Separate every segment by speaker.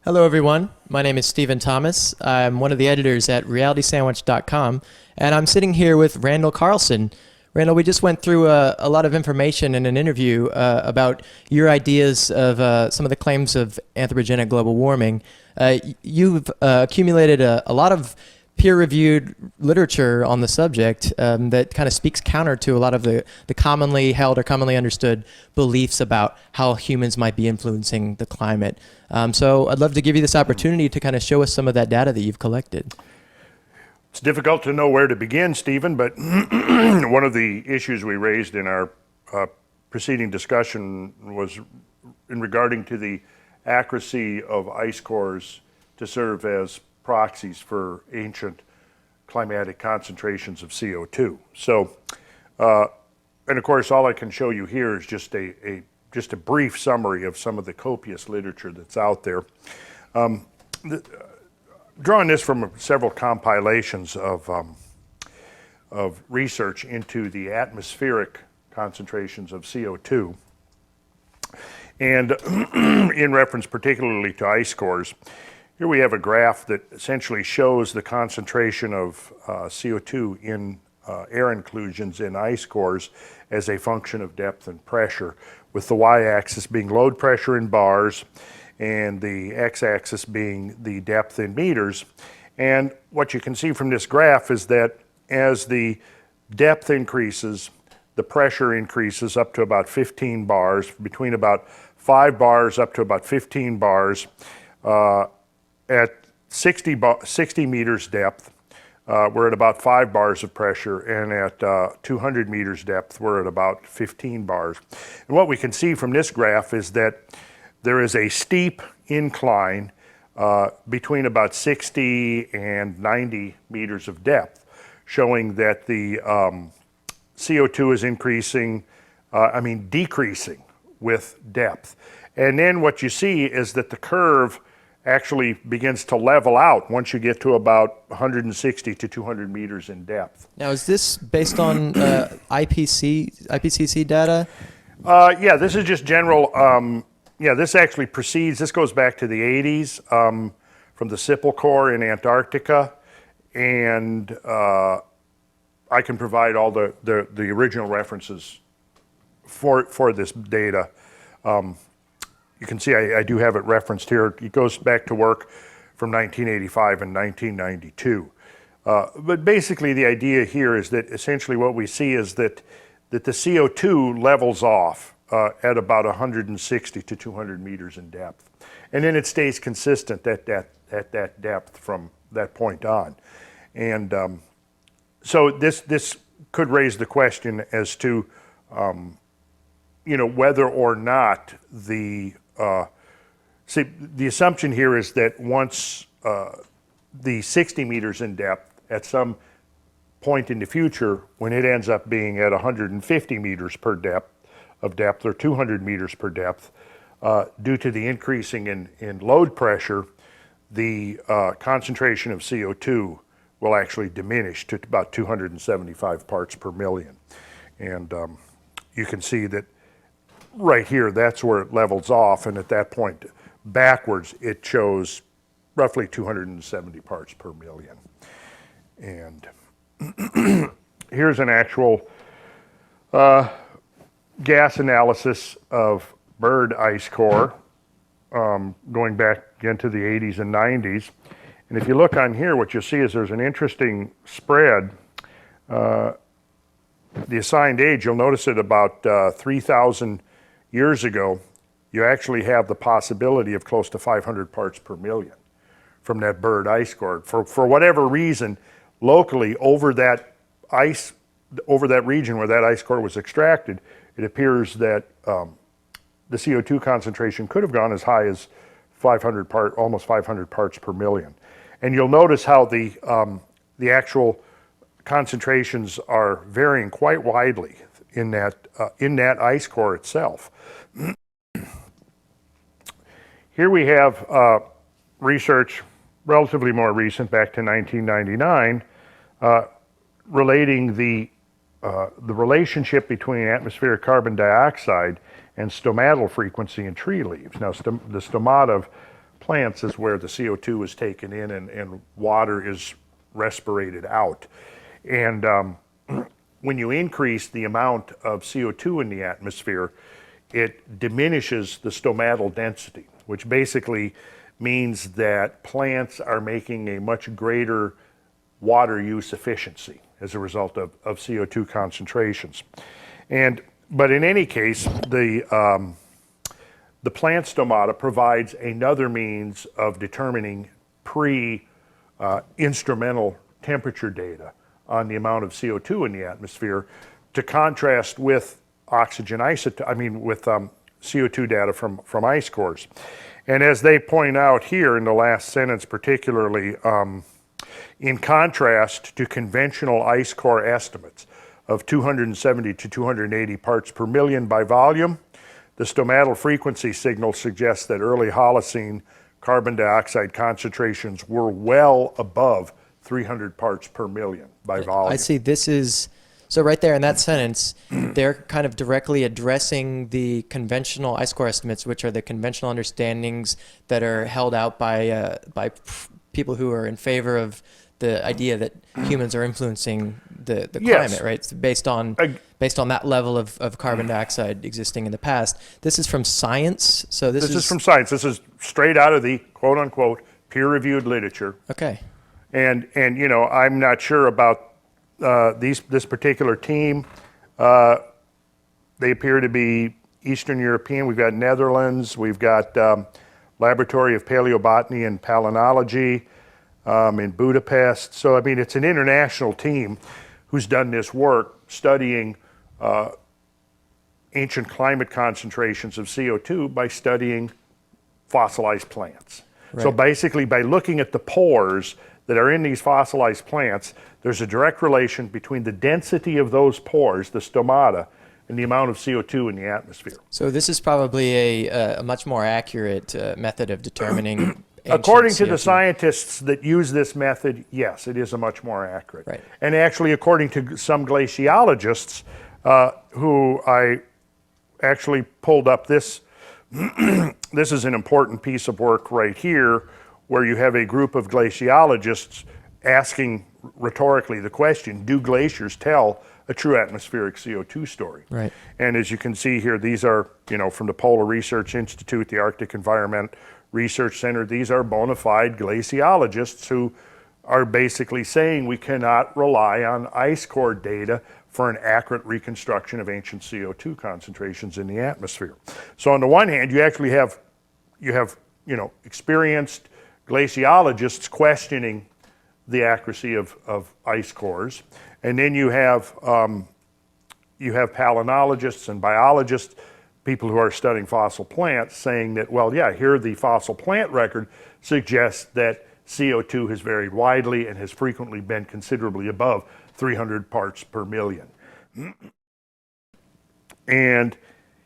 Speaker 1: Hello, everyone. My name is Stephen Thomas. I'm one of the editors at realitysandwich.com, and I'm sitting here with Randall Carlson. Randall, we just went through a lot of information in an interview about your ideas of some of the claims of anthropogenic global warming. You've accumulated a lot of peer-reviewed literature on the subject that kind of speaks counter to a lot of the commonly held or commonly understood beliefs about how humans might be influencing the climate. So I'd love to give you this opportunity to kind of show us some of that data that you've collected.
Speaker 2: It's difficult to know where to begin, Stephen, but one of the issues we raised in our preceding discussion was in regarding to the accuracy of ice cores to serve as proxies for ancient climatic concentrations of CO2. So, and of course, all I can show you here is just a brief summary of some of the copious literature that's out there. Drawing this from several compilations of research into the atmospheric concentrations of CO2, and in reference particularly to ice cores, here we have a graph that essentially shows the concentration of CO2 in air inclusions in ice cores as a function of depth and pressure, with the y-axis being load pressure in bars and the x-axis being the depth in meters. And what you can see from this graph is that as the depth increases, the pressure increases up to about 15 bars, between about 5 bars up to about 15 bars. At 60 meters depth, we're at about 5 bars of pressure, and at 200 meters depth, we're at about 15 bars. And what we can see from this graph is that there is a steep incline between about 60 and 90 meters of depth, showing that the CO2 is decreasing with depth. And then what you see is that the curve actually begins to level out once you get to about 160 to 200 meters in depth.
Speaker 1: Now, is this based on IPCC data?
Speaker 2: Yeah, this is just general. This actually this goes back to the 80s from the Sipple Core in Antarctica, and I can provide all the original references for this data. You can see I do have it referenced here. It goes back to work from 1985 and 1992. But basically the idea here is that essentially what we see is that the CO2 levels off at about 160 to 200 meters in depth. And then it stays consistent at that depth from that point on. And so this could raise the question as to whether or not the assumption here is that once the 60 meters in depth, at some point in the future, when it ends up being at 150 meters per depth, or 200 meters per depth, due to the increasing in load pressure, the concentration of CO2 will actually diminish to about 275 parts per million. And you can see that right here, that's where it levels off, and at that point backwards, it shows roughly 270 parts per million. And here's an actual gas analysis of bird ice core, going back again to the 80s and 90s. And if you look on here, what you'll see is there's an interesting spread. The assigned age, you'll notice at about 3,000 years ago, you actually have the possibility of close to 500 parts per million from that bird ice core. For whatever reason, locally over that region where that ice core was extracted, it appears that the CO2 concentration could have gone as high as almost 500 parts per million. And you'll notice how the actual concentrations are varying quite widely in that ice core itself. Here we have research, relatively more recent, back to 1999, relating the relationship between atmospheric carbon dioxide and stomatal frequency in tree leaves. Now, the stomata plants is where the CO2 is taken in and water is respirated out. And when you increase the amount of CO2 in the atmosphere, it diminishes the stomatal density, which basically means that plants are making a much greater water use efficiency as a result of CO2 concentrations. But in any case, the plant stomata provides another means of determining instrumental temperature data on the amount of CO2 in the atmosphere, to contrast with CO2 data from ice cores. And as they point out here in the last sentence particularly, in contrast to conventional ice core estimates of 270 to 280 parts per million by volume, the stomatal frequency signal suggests that early Holocene carbon dioxide concentrations were well above 300 parts per million by volume.
Speaker 1: I see. So right there in that sentence, they're kind of directly addressing the conventional ice core estimates, which are the conventional understandings that are held out by people who are in favor of the idea that humans are influencing the
Speaker 2: Yes.
Speaker 1: climate, right? It's based on that level of carbon dioxide existing in the past. This is from Science, so this
Speaker 2: is from Science. This is straight out of the quote-unquote peer-reviewed literature.
Speaker 1: Okay.
Speaker 2: And I'm not sure about this particular team. They appear to be Eastern European. We've got Netherlands. We've got Laboratory of Paleobotany and Palynology in Budapest. So, it's an international team who's done this work studying ancient climate concentrations of CO2 by studying fossilized plants. Right. So basically, by looking at the pores that are in these fossilized plants, there's a direct relation between the density of those pores, the stomata, and the amount of CO2 in the atmosphere.
Speaker 1: So this is probably a much more accurate method of determining
Speaker 2: according to
Speaker 1: CO2.
Speaker 2: the scientists that use this method, yes, it is a much more accurate.
Speaker 1: Right.
Speaker 2: And actually, according to some glaciologists, who I actually pulled up this, this is an important piece of work right here, where you have a group of glaciologists asking rhetorically the question, do glaciers tell a true atmospheric CO2 story?
Speaker 1: Right.
Speaker 2: And as you can see here, these are, from the Polar Research Institute, the Arctic Environment Research Center. These are bona fide glaciologists who are basically saying we cannot rely on ice core data for an accurate reconstruction of ancient CO2 concentrations in the atmosphere. So on the one hand, you actually have experienced glaciologists questioning the accuracy of ice cores, and then you have palynologists and biologists, people who are studying fossil plants, saying that, well, yeah, here the fossil plant record suggests that CO2 has varied widely and has frequently been considerably above 300 parts per million. And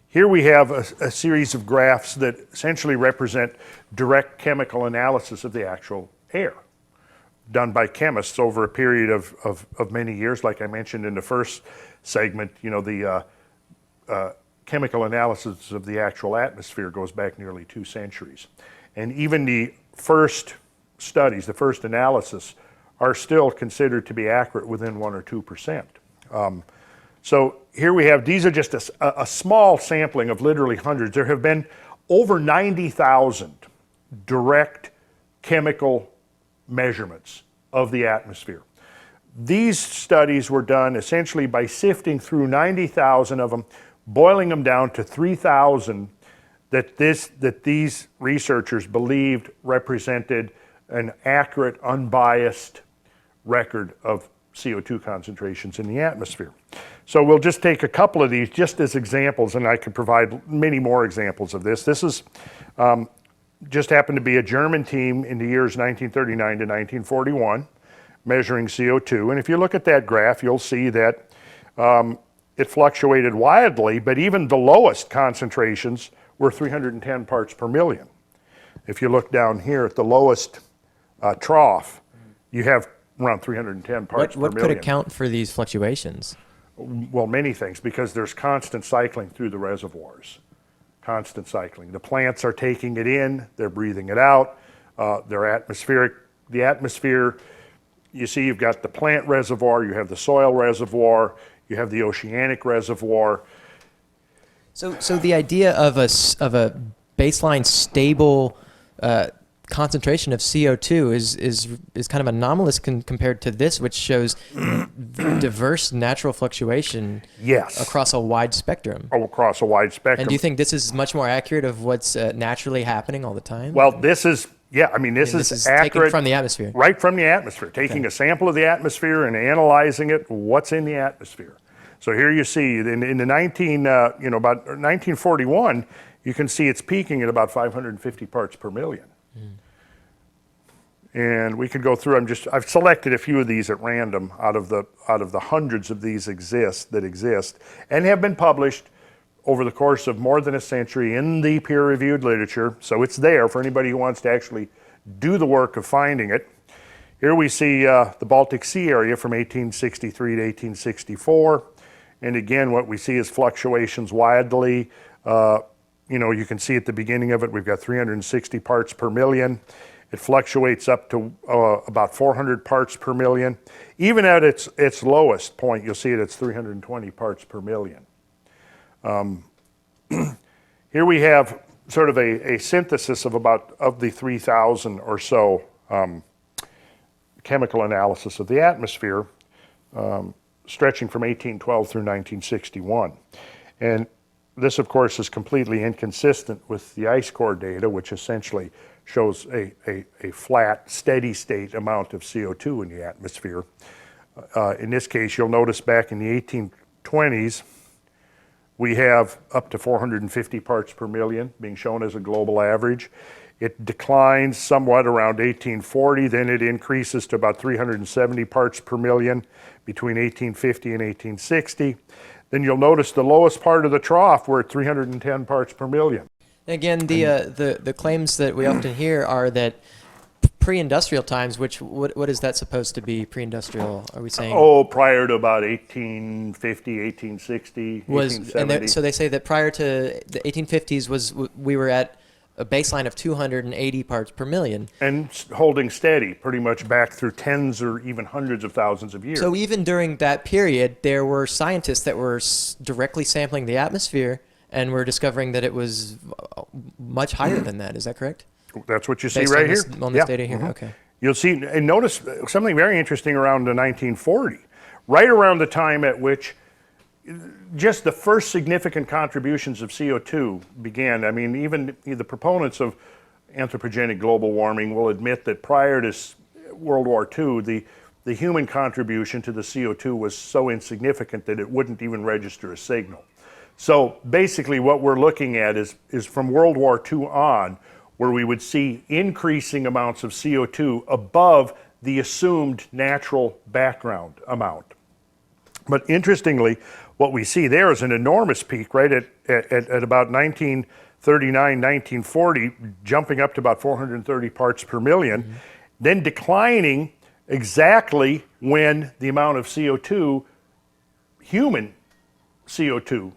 Speaker 2: here we have a series of graphs that essentially represent direct chemical analysis of the actual air, done by chemists over a period of many years. Like I mentioned in the first segment, the chemical analysis of the actual atmosphere goes back nearly 2 centuries. And even the first studies, the first analysis, are still considered to be accurate within 1 or 2%. So here we have, these are just a small sampling of literally hundreds. There have been over 90,000 direct chemical measurements of the atmosphere. These studies were done essentially by sifting through 90,000 of them, boiling them down to 3,000 that these researchers believed represented an accurate, unbiased record of CO2 concentrations in the atmosphere. So we'll just take a couple of these just as examples, and I could provide many more examples of this. This is just happened to be a German team in the years 1939 to 1941 measuring CO2. And if you look at that graph, you'll see that it fluctuated wildly, but even the lowest concentrations were 310 parts per million. If you look down here at the lowest trough, you have around 310 parts per million.
Speaker 1: What could account for these fluctuations?
Speaker 2: Well, many things, because there's constant cycling through the reservoirs. constant cycling. The plants are taking it in, they're breathing it out, they're atmospheric. The atmosphere, you see you've got the plant reservoir, you have the soil reservoir, you have the oceanic reservoir.
Speaker 1: So the idea of a baseline stable concentration of CO2 is kind of anomalous compared to this, which shows diverse natural fluctuation.
Speaker 2: Yes.
Speaker 1: Across a wide spectrum.
Speaker 2: Across a wide spectrum.
Speaker 1: And do you think this is much more accurate of what's naturally happening all the time?
Speaker 2: Well, this is, yeah, I mean, this is accurate.
Speaker 1: Taken from the atmosphere.
Speaker 2: Right from the atmosphere, taking a sample of the atmosphere and analyzing it, what's in the atmosphere. So here you see in the about 1941, you can see it's peaking at about 550 parts per million. And we could go through. I've selected a few of these at random out of the hundreds of these that exist and have been published over the course of more than a century in the peer-reviewed literature. So it's there for anybody who wants to actually do the work of finding it. Here we see the Baltic Sea area from 1863 to 1864. And again, what we see is fluctuations widely. You can see at the beginning of it, we've got 360 parts per million. It fluctuates up to about 400 parts per million. Even at its lowest point, you'll see it at 320 parts per million. Here we have sort of a synthesis of the 3,000 or so chemical analysis of the atmosphere, stretching from 1812 through 1961. And this, of course, is completely inconsistent with the ice core data, which essentially shows a flat, steady state amount of CO2 in the atmosphere. In this case, you'll notice back in the 1820s, we have up to 450 parts per million being shown as a global average. It declines somewhat around 1840, then it increases to about 370 parts per million between 1850 and 1860. Then you'll notice the lowest part of the trough, we're at 310 parts per million.
Speaker 1: Again, the claims that we often hear are that pre-industrial times, what is that supposed to be, pre-industrial, are we saying?
Speaker 2: Oh, prior to about 1850, 1860, 1870.
Speaker 1: So they say that prior to the 1850s we were at a baseline of 280 parts per million.
Speaker 2: And holding steady pretty much back through tens or even hundreds of thousands of years.
Speaker 1: So even during that period, there were scientists that were directly sampling the atmosphere and we're discovering that it was much higher than that. Is that correct?
Speaker 2: That's what you see right here.
Speaker 1: On this data here, okay.
Speaker 2: You'll see, and notice something very interesting around the 1940, right around the time at which just the first significant contributions of CO2 began. I mean, even the proponents of anthropogenic global warming will admit that prior to World War II, the human contribution to the CO2 was so insignificant that it wouldn't even register a signal. So basically what we're looking at is from World War II on, where we would see increasing amounts of CO2 above the assumed natural background amount. But interestingly, what we see there is an enormous peak, right, at about 1939, 1940, jumping up to about 430 parts per million, then declining exactly when the amount of CO2, human CO2,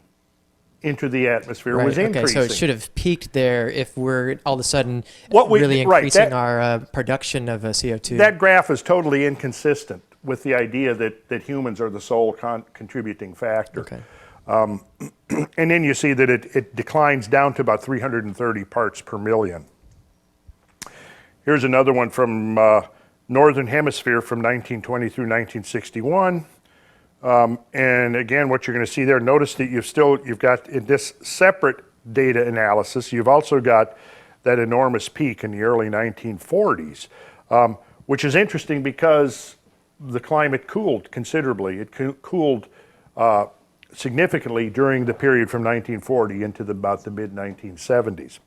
Speaker 2: into the atmosphere was increasing.
Speaker 1: Okay, so it should have peaked there if we're all of a sudden really increasing our production of CO2.
Speaker 2: That graph is totally inconsistent with the idea that humans are the sole contributing factor.
Speaker 1: Okay.
Speaker 2: And then you see that it declines down to about 330 parts per million. Here's another one from Northern Hemisphere from 1920 through 1961. And again, what you're going to see there, notice that you've got in this separate data analysis, you've also got that enormous peak in the early 1940s, which is interesting because the climate cooled considerably. It cooled significantly during the period from 1940 into about the mid-1970s.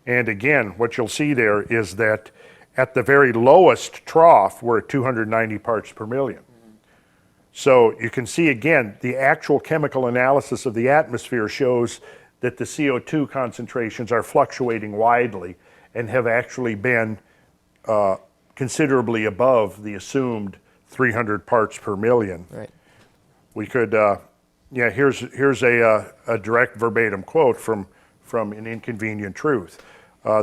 Speaker 2: And again, what you'll see there is that at the very lowest trough, we're at 290 parts per million. So you can see again, the actual chemical analysis of the atmosphere shows that the CO2 concentrations are fluctuating widely and have actually been considerably above the assumed 300 parts per million.
Speaker 1: Right.
Speaker 2: We could, here's a direct verbatim quote from from an inconvenient truth.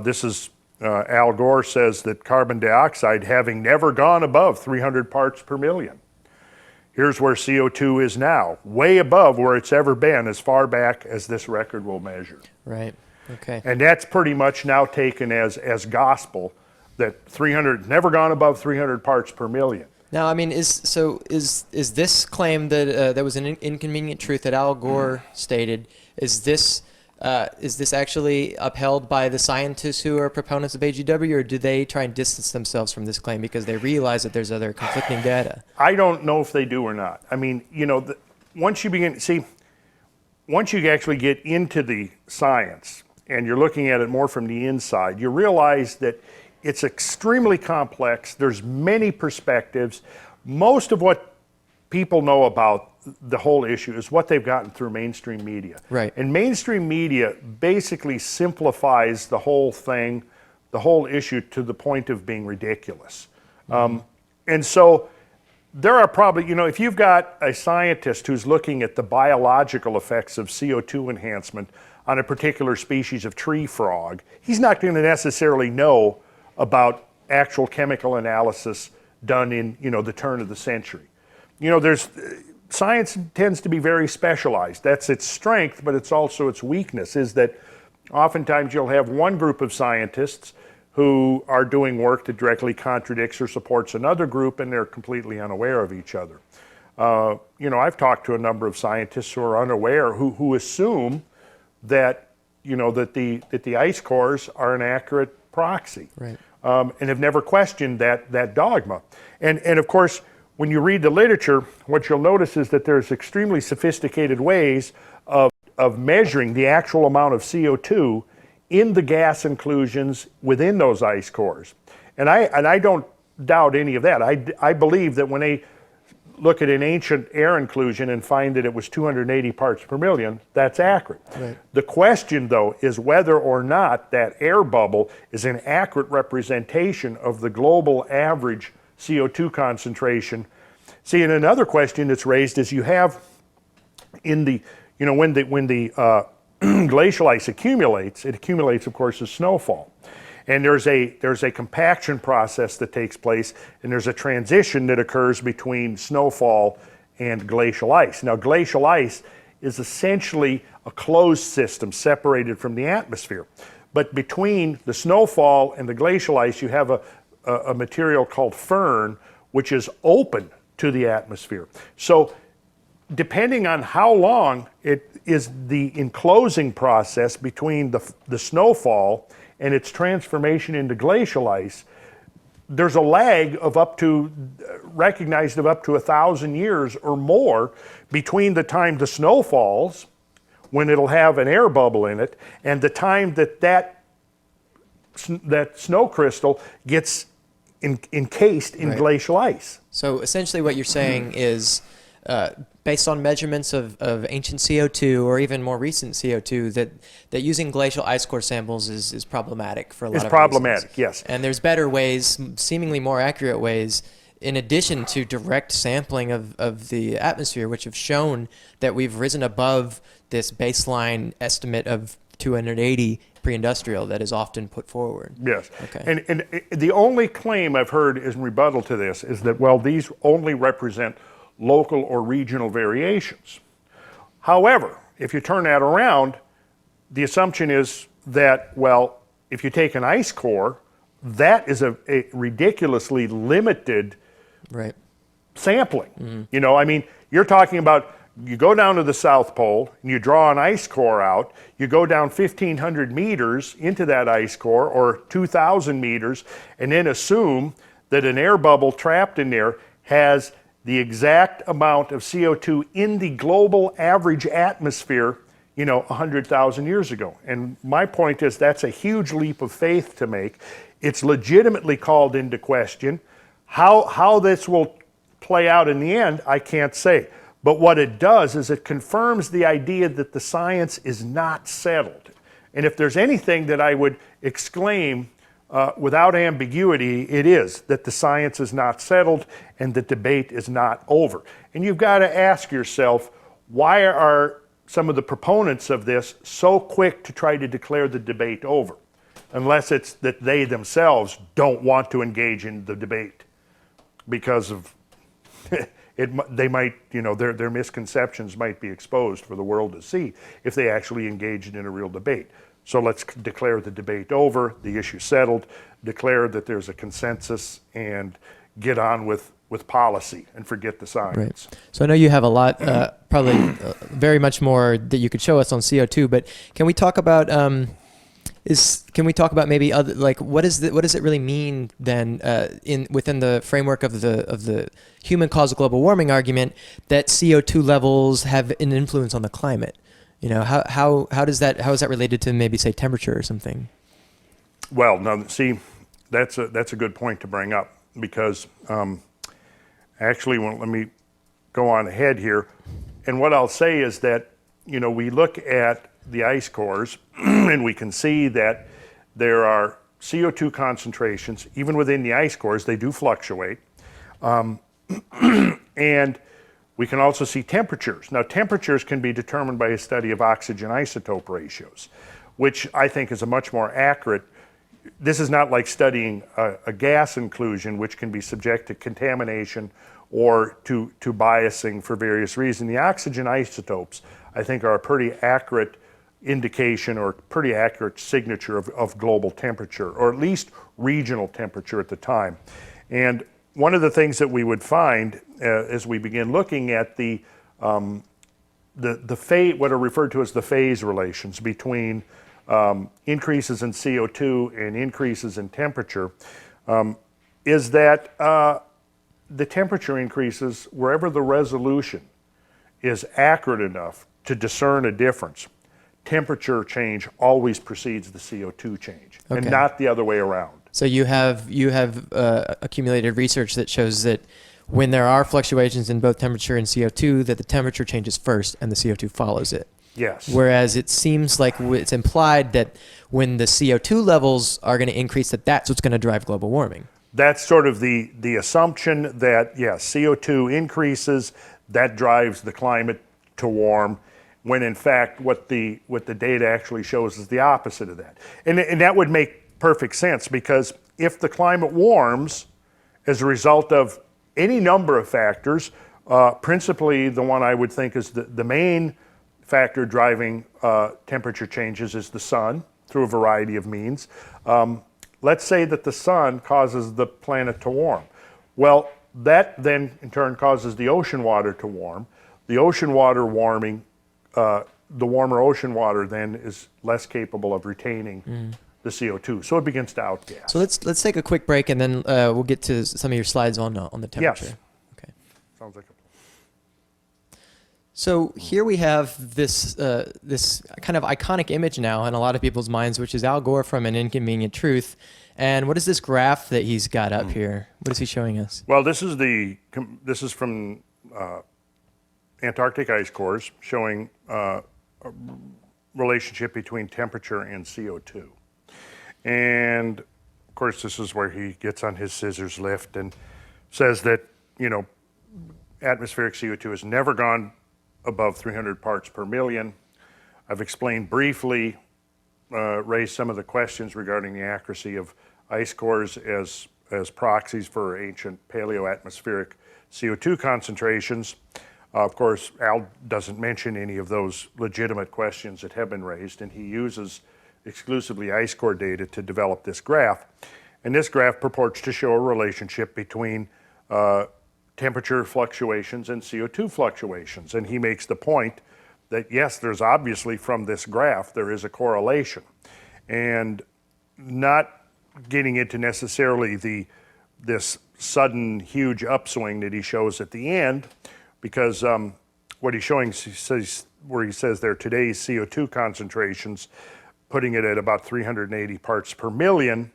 Speaker 2: This is Al Gore says that carbon dioxide having never gone above 300 parts per million. Here's where CO2 is now, way above where it's ever been as far back as this record will measure.
Speaker 1: Right. Okay.
Speaker 2: And that's pretty much now taken as gospel, that 300, never gone above 300 parts per million.
Speaker 1: Now, I mean, is this claim that that was an inconvenient truth that Al Gore stated, is this actually upheld by the scientists who are proponents of AGW, or do they try and distance themselves from this claim because they realize that there's other conflicting data?
Speaker 2: I don't know if they do or not. I mean, once you actually get into the science and you're looking at it more from the inside, you realize that it's extremely complex. There's many perspectives. Most of what people know about the whole issue is what they've gotten through mainstream media.
Speaker 1: Right.
Speaker 2: And mainstream media basically simplifies the whole thing, the whole issue, to the point of being ridiculous. And so there are probably, if you've got a scientist who's looking at the biological effects of CO2 enhancement on a particular species of tree frog, he's not going to necessarily know about actual chemical analysis done in, the turn of the century. Science tends to be very specialized. That's its strength, but it's also its weakness, is that oftentimes you'll have one group of scientists who are doing work that directly contradicts or supports another group, and they're completely unaware of each other. I've talked to a number of scientists who are unaware, who assume that, that the ice cores are an accurate proxy,
Speaker 1: right.
Speaker 2: And have never questioned that dogma. And of course, when you read the literature, what you'll notice is that there's extremely sophisticated ways of measuring the actual amount of CO2 in the gas inclusions within those ice cores. And I don't doubt any of that. I believe that when they look at an ancient air inclusion and find that it was 280 parts per million, that's accurate.
Speaker 1: Right.
Speaker 2: The question, though, is whether or not that air bubble is an accurate representation of the global average CO2 concentration. See, and another question that's raised is you have in the, when the glacial ice accumulates, it accumulates, of course, as snowfall. And there's a compaction process that takes place, and there's a transition that occurs between snowfall and glacial ice. Now, glacial ice is essentially a closed system separated from the atmosphere. But between the snowfall and the glacial ice, you have a material called firn, which is open to the atmosphere. So depending on how long it is the enclosing process between the snowfall and its transformation into glacial ice, there's a lag of recognized of up to 1,000 years or more between the time the snow falls, when it'll have an air bubble in it, and the time that snow crystal gets encased in
Speaker 1: right.
Speaker 2: glacial ice.
Speaker 1: So essentially what you're saying is, based on measurements of ancient CO2 or even more recent CO2, that using glacial ice core samples is problematic for a lot of reasons.
Speaker 2: It's problematic, yes.
Speaker 1: And there's better ways, seemingly more accurate ways, in addition to direct sampling of the atmosphere, which have shown that we've risen above this baseline estimate of 280 pre-industrial that is often put forward.
Speaker 2: Yes.
Speaker 1: Okay.
Speaker 2: And the only claim I've heard in rebuttal to this is that, well, these only represent local or regional variations. However, if you turn that around, the assumption is that, well, if you take an ice core, that is a ridiculously limited
Speaker 1: right.
Speaker 2: sampling.
Speaker 1: Mm-hmm.
Speaker 2: I mean, you're talking about, you go down to the South Pole and you draw an ice core out, you go down 1,500 meters into that ice core, or 2,000 meters, and then assume that an air bubble trapped in there has the exact amount of CO2 in the global average atmosphere, 100,000 years ago. And my point is, that's a huge leap of faith to make. It's legitimately called into question. How this will play out in the end, I can't say. But what it does is it confirms the idea that the science is not settled. And if there's anything that I would exclaim without ambiguity, it is that the science is not settled and the debate is not over. And you've got to ask yourself, why are some of the proponents of this so quick to try to declare the debate over, unless it's that they themselves don't want to engage in the debate because of they might, their misconceptions might be exposed for the world to see if they actually engaged in a real debate. So let's declare the debate over, the issue settled, declare that there's a consensus, and get on with policy and forget the science.
Speaker 1: Right. So I know you have a lot, probably very much more that you could show us on CO2, but can we talk about maybe other, like what does it really mean then within the framework of the human cause of global warming argument that CO2 levels have an influence on the climate? How is that related to maybe say temperature or something?
Speaker 2: Well, now see, that's a good point to bring up, because actually, let me go on ahead here, and what I'll say is that we look at the ice cores and we can see that there are CO2 concentrations even within the ice cores. They do fluctuate, and we can also see temperatures. Now, temperatures can be determined by a study of oxygen isotope ratios, which I think is a much more accurate. This is not like studying a gas inclusion, which can be subject to contamination or to biasing for various reasons. The oxygen isotopes, I think, are a pretty accurate indication or pretty accurate signature of global temperature, or at least regional temperature at the time. And one of the things that we would find as we begin looking at the phase, what are referred to as the phase relations between increases in CO2 and increases in temperature, is that the temperature increases wherever the resolution is accurate enough to discern a difference. Temperature change always precedes the CO2 change, and not the other way around.
Speaker 1: So you have accumulated research that shows that when there are fluctuations in both temperature and CO2, that the temperature changes first and the CO2 follows it.
Speaker 2: Yes.
Speaker 1: Whereas it seems like it's implied that when the CO2 levels are going to increase, that's what's going to drive global warming. That's
Speaker 2: sort of the assumption that, yes, CO2 increases, that drives the climate to warm, when in fact what the data actually shows is the opposite of that. And that would make perfect sense, because if the climate warms as a result of any number of factors, principally the one I would think is the main factor driving temperature changes is the sun, through a variety of means. Let's say that the sun causes the planet to warm. Well, that then in turn causes the ocean water to warm. The ocean water warming, the warmer ocean water then is less capable of retaining the CO2, so it begins to outgas.
Speaker 1: So let's take a quick break, and then we'll get to some of your slides on the temperature.
Speaker 2: Yes.
Speaker 1: Okay.
Speaker 2: Sounds like a...
Speaker 1: So here we have this kind of iconic image now in a lot of people's minds, which is Al Gore from An Inconvenient Truth. And what is this graph that he's got up here? What is he showing us?
Speaker 2: Well, this is from Antarctic ice cores, showing a relationship between temperature and CO2. And of course, this is where he gets on his scissors lift and says that, atmospheric CO2 has never gone above 300 parts per million. I've explained briefly, raised some of the questions regarding the accuracy of ice cores as proxies for ancient paleoatmospheric CO2 concentrations. Of course, Al doesn't mention any of those legitimate questions that have been raised, and he uses exclusively ice core data to develop this graph. And this graph purports to show a relationship between temperature fluctuations and CO2 fluctuations. And he makes the point that, yes, there's obviously from this graph, there is a correlation. And not getting into necessarily this sudden huge upswing that he shows at the end, because what he's showing, where he says there today's CO2 concentrations, putting it at about 380 parts per million,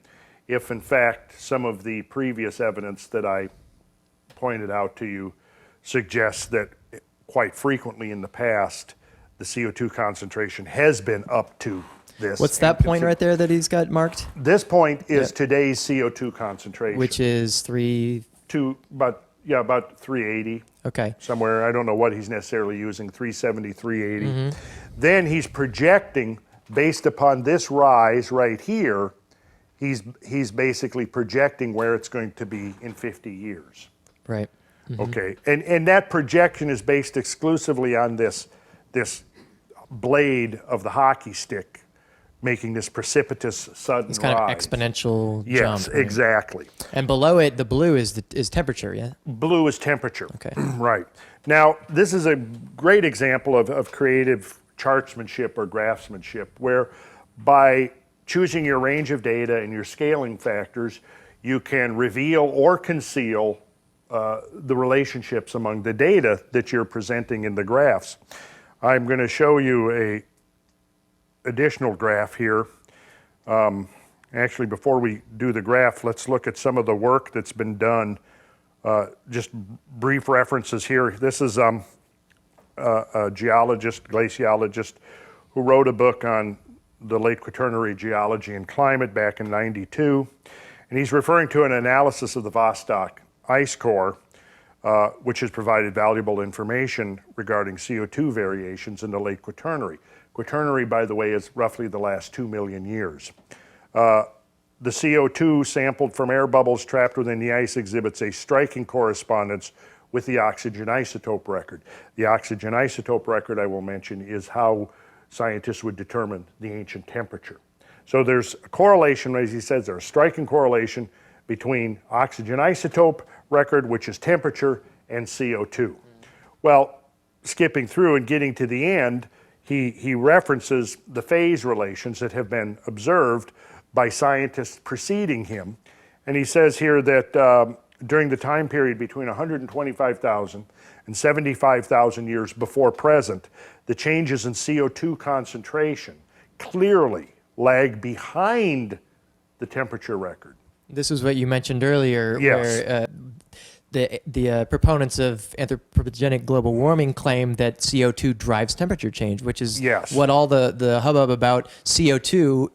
Speaker 2: if in fact some of the previous evidence that I pointed out to you suggests that quite frequently in the past, the CO2 concentration has been up to this.
Speaker 1: What's that point right there that he's got marked?
Speaker 2: This point is today's CO2 concentration.
Speaker 1: Which is
Speaker 2: to about Yeah, about 380.
Speaker 1: Okay.
Speaker 2: Somewhere. I don't know what he's necessarily using, 370, 380. Then he's projecting, based upon this rise right here, he's basically projecting where it's going to be in 50 years.
Speaker 1: Right.
Speaker 2: Okay, and that projection is based exclusively on this blade of the hockey stick making this precipitous sudden
Speaker 1: It's kind
Speaker 2: rise.
Speaker 1: of exponential
Speaker 2: Yes,
Speaker 1: jump. Right?
Speaker 2: exactly.
Speaker 1: And below it, the blue is temperature, yeah?
Speaker 2: Blue is temperature.
Speaker 1: Okay.
Speaker 2: Right. Now, this is a great example of creative chartsmanship or graphsmanship, where by choosing your range of data and your scaling factors, you can reveal or conceal the relationships among the data that you're presenting in the graphs. I'm going to show you a additional graph here. Actually, before we do the graph, let's look at some of the work that's been done. Just brief references here. This is a geologist, glaciologist, who wrote a book on the late Quaternary geology and climate back in '92. And he's referring to an analysis of the Vostok ice core, which has provided valuable information regarding CO2 variations in the late Quaternary. Quaternary, by the way, is roughly the last 2 million years. The CO2 sampled from air bubbles trapped within the ice exhibits a striking correspondence with the oxygen isotope record. The oxygen isotope record, I will mention, is how scientists would determine the ancient temperature. So there's a correlation, as he says, there's a striking correlation between oxygen isotope record, which is temperature, and CO2. Well, skipping through and getting to the end, he references the phase relations that have been observed by scientists preceding him. And he says here that during the time period between 125,000 and 75,000 years before present, the changes in CO2 concentration clearly lag behind the temperature record.
Speaker 1: This is what you mentioned earlier,
Speaker 2: Yes.
Speaker 1: where the proponents of anthropogenic global warming claim that CO2 drives temperature change, which is
Speaker 2: Yes.
Speaker 1: what all the hubbub about CO2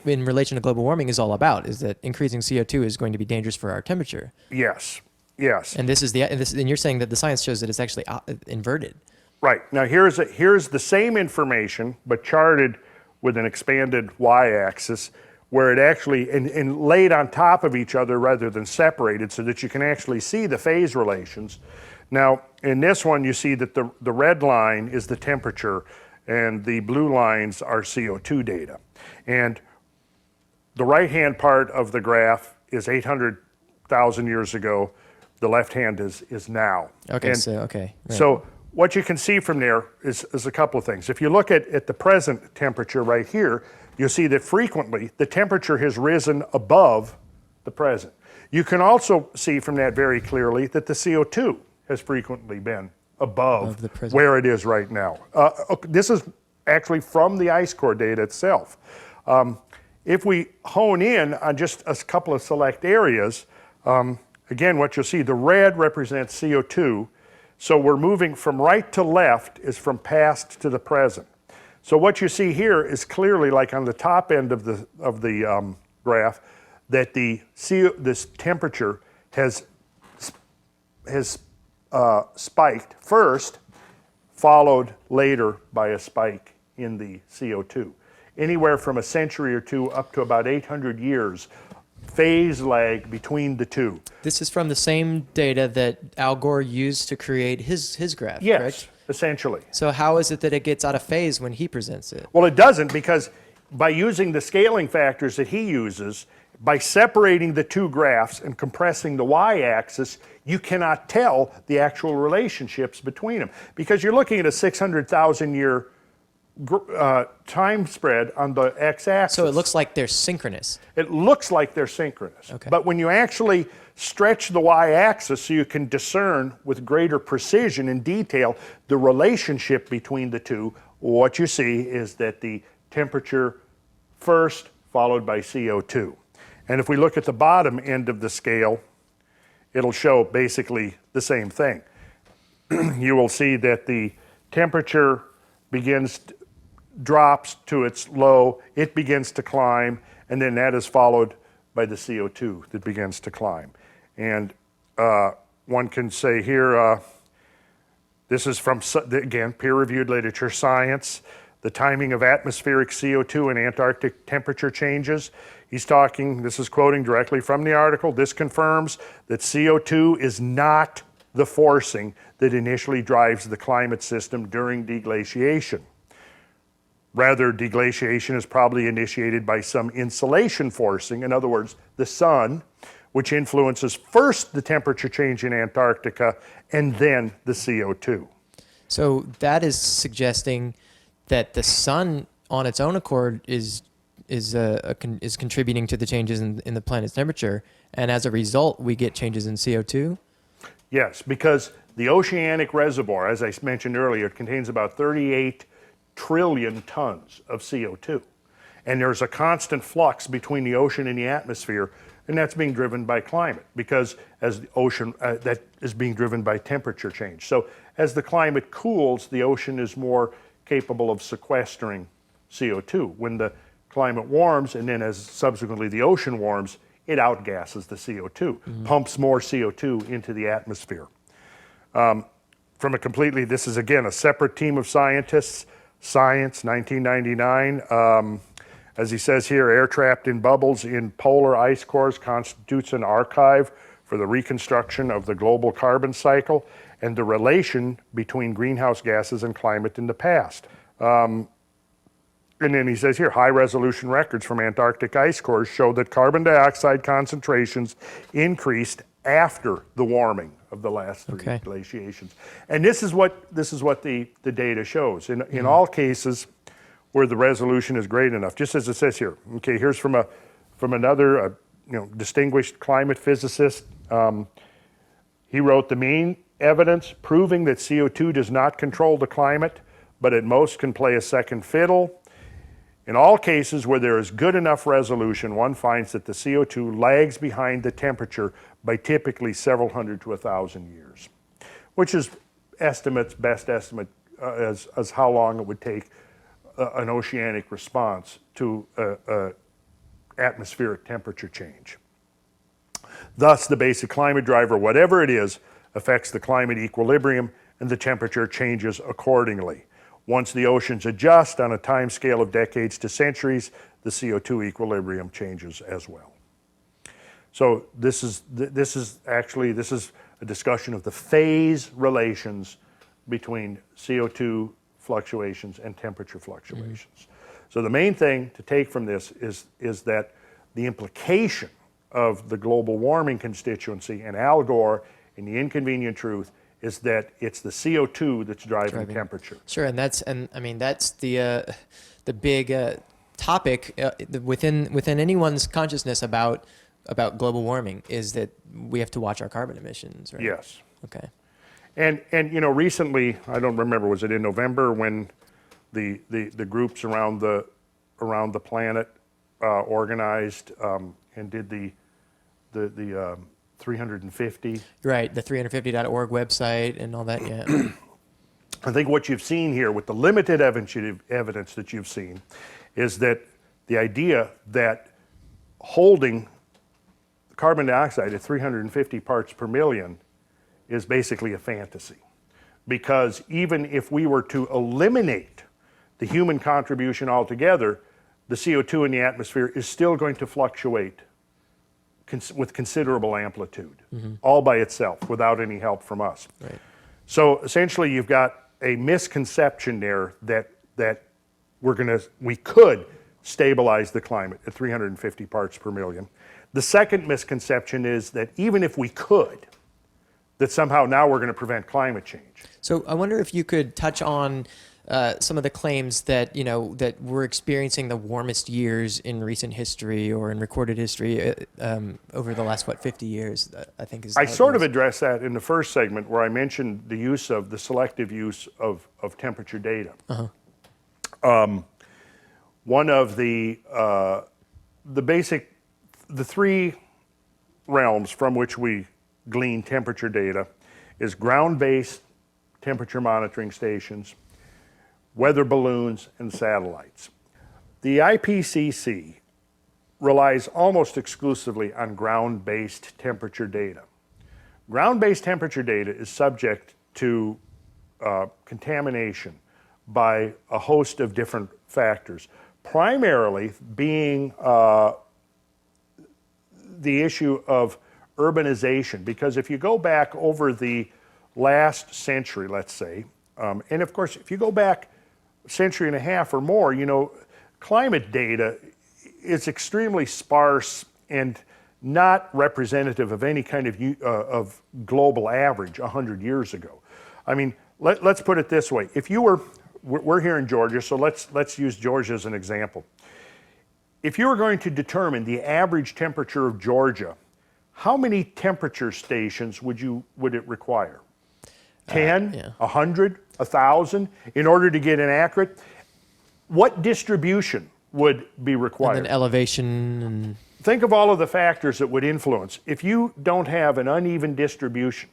Speaker 1: in relation to global warming is all about, is that increasing CO2 is going to be dangerous for our temperature.
Speaker 2: Yes, yes.
Speaker 1: And and you're saying that the science shows that it's actually inverted.
Speaker 2: Right. Now here's the same information, but charted with an expanded y-axis, where it actually, and laid on top of each other rather than separated, so that you can actually see the phase relations. Now, in this one, you see that the red line is the temperature, and the blue lines are CO2 data. And the right-hand part of the graph is 800,000 years ago. The left hand is now.
Speaker 1: Okay,
Speaker 2: and
Speaker 1: right.
Speaker 2: So what you can see from there is a couple of things. If you look at the present temperature right here, you'll see that frequently the temperature has risen above the present. You can also see from that very clearly that the CO2 has frequently been above
Speaker 1: the present.
Speaker 2: where it is right now. This is actually from the ice core data itself. If we hone in on just a couple of select areas, again, what you'll see, the red represents CO2. So we're moving from right to left is from past to the present. So what you see here is clearly, like on the top end of the graph, that this temperature has spiked first, followed later by a spike in the CO2. Anywhere from a century or two up to about 800 years phase lag between the two.
Speaker 1: This is from the same data that Al Gore used to create his graph,
Speaker 2: Yes,
Speaker 1: correct?
Speaker 2: essentially.
Speaker 1: So how is it that it gets out of phase when he presents it?
Speaker 2: Well, it doesn't, because by using the scaling factors that he uses, by separating the two graphs and compressing the y-axis, you cannot tell the actual relationships between them, because you're looking at a 600,000 year time spread on the x-axis.
Speaker 1: So it looks like they're synchronous.
Speaker 2: It looks like they're synchronous.
Speaker 1: Okay.
Speaker 2: But when you actually stretch the y-axis so you can discern with greater precision and detail the relationship between the two, what you see is that the temperature first, followed by CO2. And if we look at the bottom end of the scale, it'll show basically the same thing. You will see that the temperature drops to its low, it begins to climb, and then that is followed by the CO2 that begins to climb. And one can say here, this is from, again, peer-reviewed literature, Science, the timing of atmospheric CO2 and Antarctic temperature changes. He's talking, this is quoting directly from the article, this confirms that CO2 is not the forcing that initially drives the climate system during deglaciation. Rather, deglaciation is probably initiated by some insulation forcing, in other words, the sun, which influences first the temperature change in Antarctica and then the CO2.
Speaker 1: So that is suggesting that the sun on its own accord is contributing to the changes in the planet's temperature, and as a result, we get changes in CO2?
Speaker 2: Yes, because the oceanic reservoir, as I mentioned earlier, it contains about 38 trillion tons of CO2. And there's a constant flux between the ocean and the atmosphere, and that's being driven by climate, because as the ocean, that is being driven by temperature change. So as the climate cools, the ocean is more capable of sequestering CO2. When the climate warms, and then as subsequently the ocean warms, it outgasses the CO2, pumps more CO2 into the atmosphere. From a completely, this is again a separate team of scientists, Science, 1999. As he says here, air trapped in bubbles in polar ice cores constitutes an archive for the reconstruction of the global carbon cycle and the relation between greenhouse gases and climate in the past. And then he says here, high-resolution records from Antarctic ice cores show that carbon dioxide concentrations increased after the warming of the last three glaciations. And this is what the data shows. In all cases where the resolution is great enough, just as it says here. Okay, here's from another distinguished climate physicist. He wrote, the main evidence proving that CO2 does not control the climate, but at most can play a second fiddle. In all cases where there is good enough resolution, one finds that the CO2 lags behind the temperature by typically several hundred to 1,000 years, which is best estimate as how long it would take an oceanic response to atmospheric temperature change. Thus, the basic climate driver, whatever it is, affects the climate equilibrium and the temperature changes accordingly. Once the oceans adjust on a time scale of decades to centuries, the CO2 equilibrium changes as well. So this is a discussion of the phase relations between CO2 fluctuations and temperature fluctuations. So the main thing to take from this is that the implication of the global warming constituency and Al Gore in The Inconvenient Truth is that it's the CO2 that's driving temperature.
Speaker 1: Sure, and that's the big topic within anyone's consciousness about global warming is that we have to watch our carbon emissions, right?
Speaker 2: Yes.
Speaker 1: Okay.
Speaker 2: And recently, I don't remember, was it in November when the groups around the planet organized and did the 350.
Speaker 1: Right, the 350.org website and all that, yeah.
Speaker 2: I think what you've seen here with the limited evidence that you've seen is that the idea that holding carbon dioxide at 350 parts per million is basically a fantasy. Because even if we were to eliminate the human contribution altogether, the CO2 in the atmosphere is still going to fluctuate with considerable amplitude, all by itself, without any help from us.
Speaker 1: Right.
Speaker 2: So essentially, you've got a misconception there that we could stabilize the climate at 350 parts per million. The second misconception is that even if we could, that somehow now we're going to prevent climate change.
Speaker 1: So I wonder if you could touch on some of the claims that that we're experiencing the warmest years in recent history or in recorded history over the last 50 years. I think is.
Speaker 2: I sort of addressed that in the first segment where I mentioned the selective use of temperature data. One of the three realms from which we glean temperature data is ground-based temperature monitoring stations, weather balloons, and satellites. The IPCC relies almost exclusively on ground-based temperature data Ground-based temperature data is subject to contamination by a host of different factors, primarily being the issue of urbanization. Because if you go back over the last century, let's say, and of course, if you go back a century and a half or more, you know, climate data is extremely sparse and not representative of any kind of global average 100 years ago. I mean, let's put it this way. If you we're here in Georgia, so let's use Georgia as an example. If you were going to determine the average temperature of Georgia, how many temperature stations would it require? 10, 100, 1,000 in order to get an accurate? What distribution would be required?
Speaker 1: And then elevation and...
Speaker 2: Think of all of the factors that would influence. If you don't have an uneven distribution,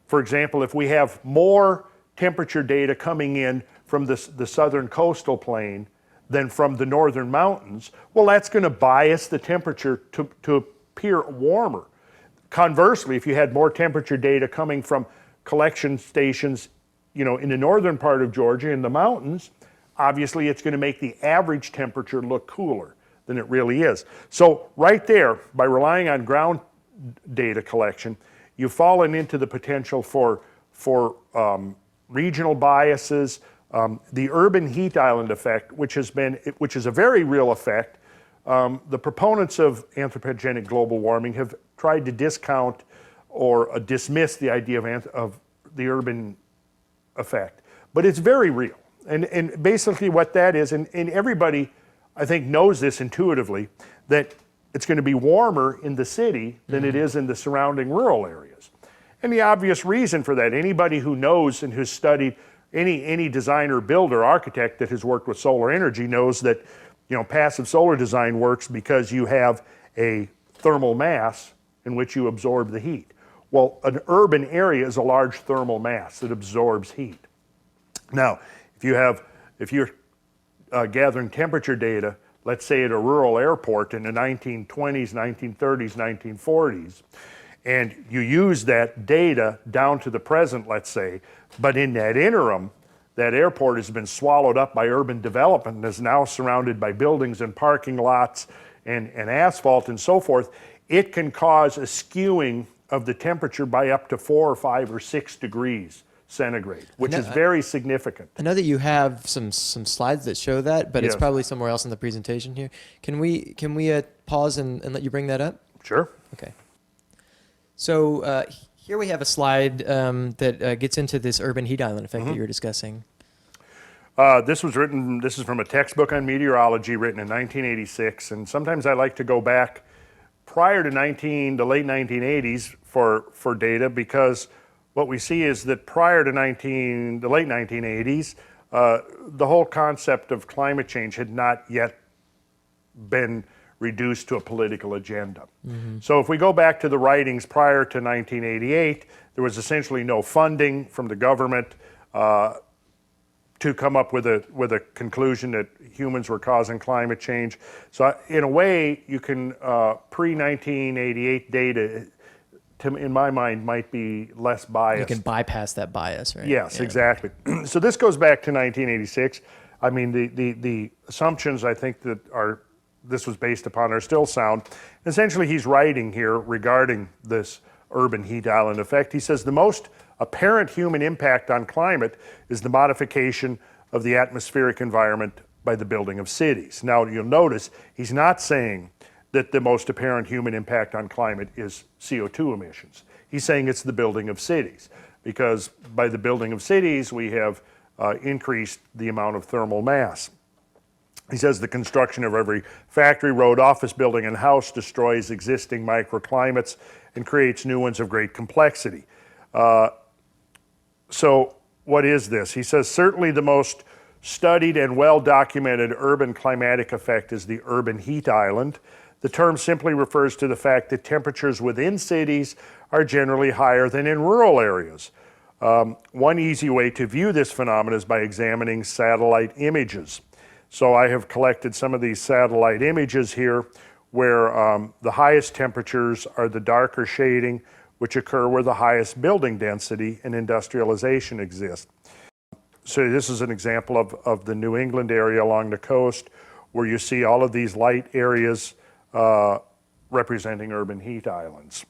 Speaker 2: for example, if we have more temperature data coming in from the southern coastal plain than from the northern mountains, well, that's going to bias the temperature to appear warmer. Conversely, if you had more temperature data coming from collection stations, you know, in the northern part of Georgia in the mountains, obviously it's going to make the average temperature look cooler than it really is. So right there, by relying on ground data collection, you've fallen into the potential for regional biases, the urban heat island effect, which is a very real effect. The proponents of anthropogenic global warming have tried to discount or dismiss the idea of the urban effect, but it's very real. And basically what that is, and everybody I think knows this intuitively, that it's going to be warmer in the city than it is in the surrounding rural areas. And the obvious reason for that, anybody who knows and who's studied, any designer, builder, architect that has worked with solar energy knows that, you know, passive solar design works because you have a thermal mass in which you absorb the heat. Well, an urban area is a large thermal mass that absorbs heat. Now, if you're gathering temperature data, let's say at a rural airport in the 1920s, 1930s, 1940s, and you use that data down to the present, let's say, but in that interim, that airport has been swallowed up by urban development and is now surrounded by buildings and parking lots and asphalt and so forth, it can cause a skewing of the temperature by up to 4 or 5 or 6 degrees centigrade, which is very significant.
Speaker 1: I know that you have some slides that show that, but
Speaker 2: Yes.
Speaker 1: it's probably somewhere else in the presentation here. Can we pause and let you bring that up?
Speaker 2: Sure.
Speaker 1: Okay. So here we have a slide that gets into this urban heat island effect that you were discussing.
Speaker 2: This is from a textbook on meteorology written in 1986, and sometimes I like to go back prior to the late 1980s for data, because what we see is that prior to the late 1980s, the whole concept of climate change had not yet been reduced to a political agenda. So if we go back to the writings prior to 1988, there was essentially no funding from the government to come up with a conclusion that humans were causing climate change. So in a way, you can pre-1988 data, in my mind, might be less biased.
Speaker 1: You can bypass that bias, right?
Speaker 2: Yes, exactly. So this goes back to 1986. I mean, the assumptions I think that this was based upon are still sound. Essentially, he's writing here regarding this urban heat island effect. He says the most apparent human impact on climate is the modification of the atmospheric environment by the building of cities. Now, you'll notice he's not saying that the most apparent human impact on climate is CO2 emissions. He's saying it's the building of cities, because by the building of cities, we have increased the amount of thermal mass. He says the construction of every factory, road, office building, and house destroys existing microclimates and creates new ones of great complexity. So what is this? He says certainly the most studied and well-documented urban climatic effect is the urban heat island. The term simply refers to the fact that temperatures within cities are generally higher than in rural areas. One easy way to view this phenomenon is by examining satellite images. So I have collected some of these satellite images here where the highest temperatures are the darker shading, which occur where the highest building density and industrialization exist. So this is an example of the New England area along the coast, where you see all of these light areas representing urban heat islands.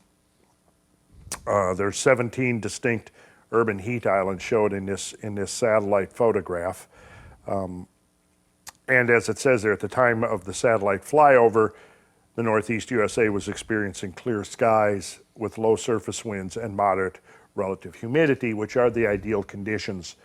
Speaker 2: There's 17 distinct urban heat islands showed in this satellite photograph. And as it says there, at the time of the satellite flyover, the Northeast USA was experiencing clear skies with low surface winds and moderate relative humidity, which are the ideal conditions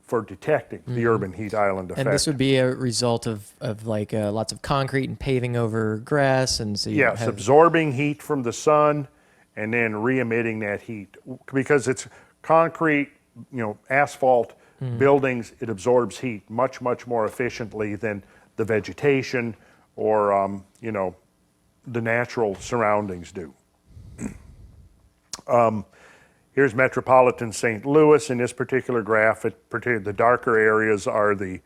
Speaker 2: for detecting the urban heat island effect.
Speaker 1: And this would be a result of like lots of concrete and paving over grass, and so you
Speaker 2: yes, absorbing heat from the sun and then re-emitting that heat. Because it's concrete, asphalt, buildings, it absorbs heat much, much more efficiently than the vegetation or, the natural surroundings do. Here's metropolitan St. Louis in this particular graph. The darker areas are the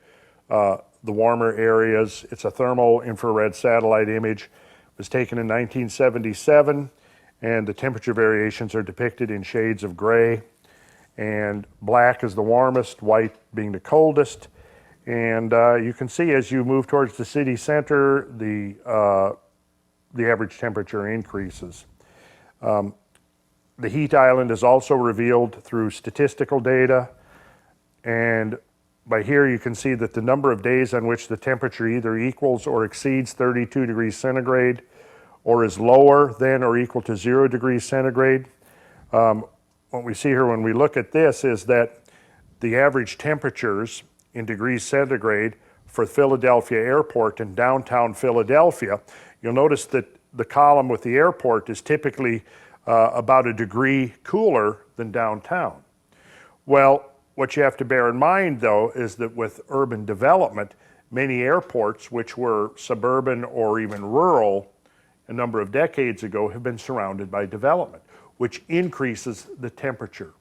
Speaker 2: warmer areas. It's a thermal infrared satellite image. It was taken in 1977, and the temperature variations are depicted in shades of gray. And black is the warmest, white being the coldest. And you can see as you move towards the city center, the average temperature increases. The heat island is also revealed through statistical data. And by here you can see that the number of days on which the temperature either equals or exceeds 32 degrees centigrade or is lower than or equal to 0 degrees centigrade. What we see here when we look at this is that the average temperatures in degrees centigrade for Philadelphia Airport and downtown Philadelphia, you'll notice that the column with the airport is typically about a degree cooler than downtown. Well, what you have to bear in mind, though, is that with urban development, many airports, which were suburban or even rural a number of decades ago, have been surrounded by development, which increases the temperature,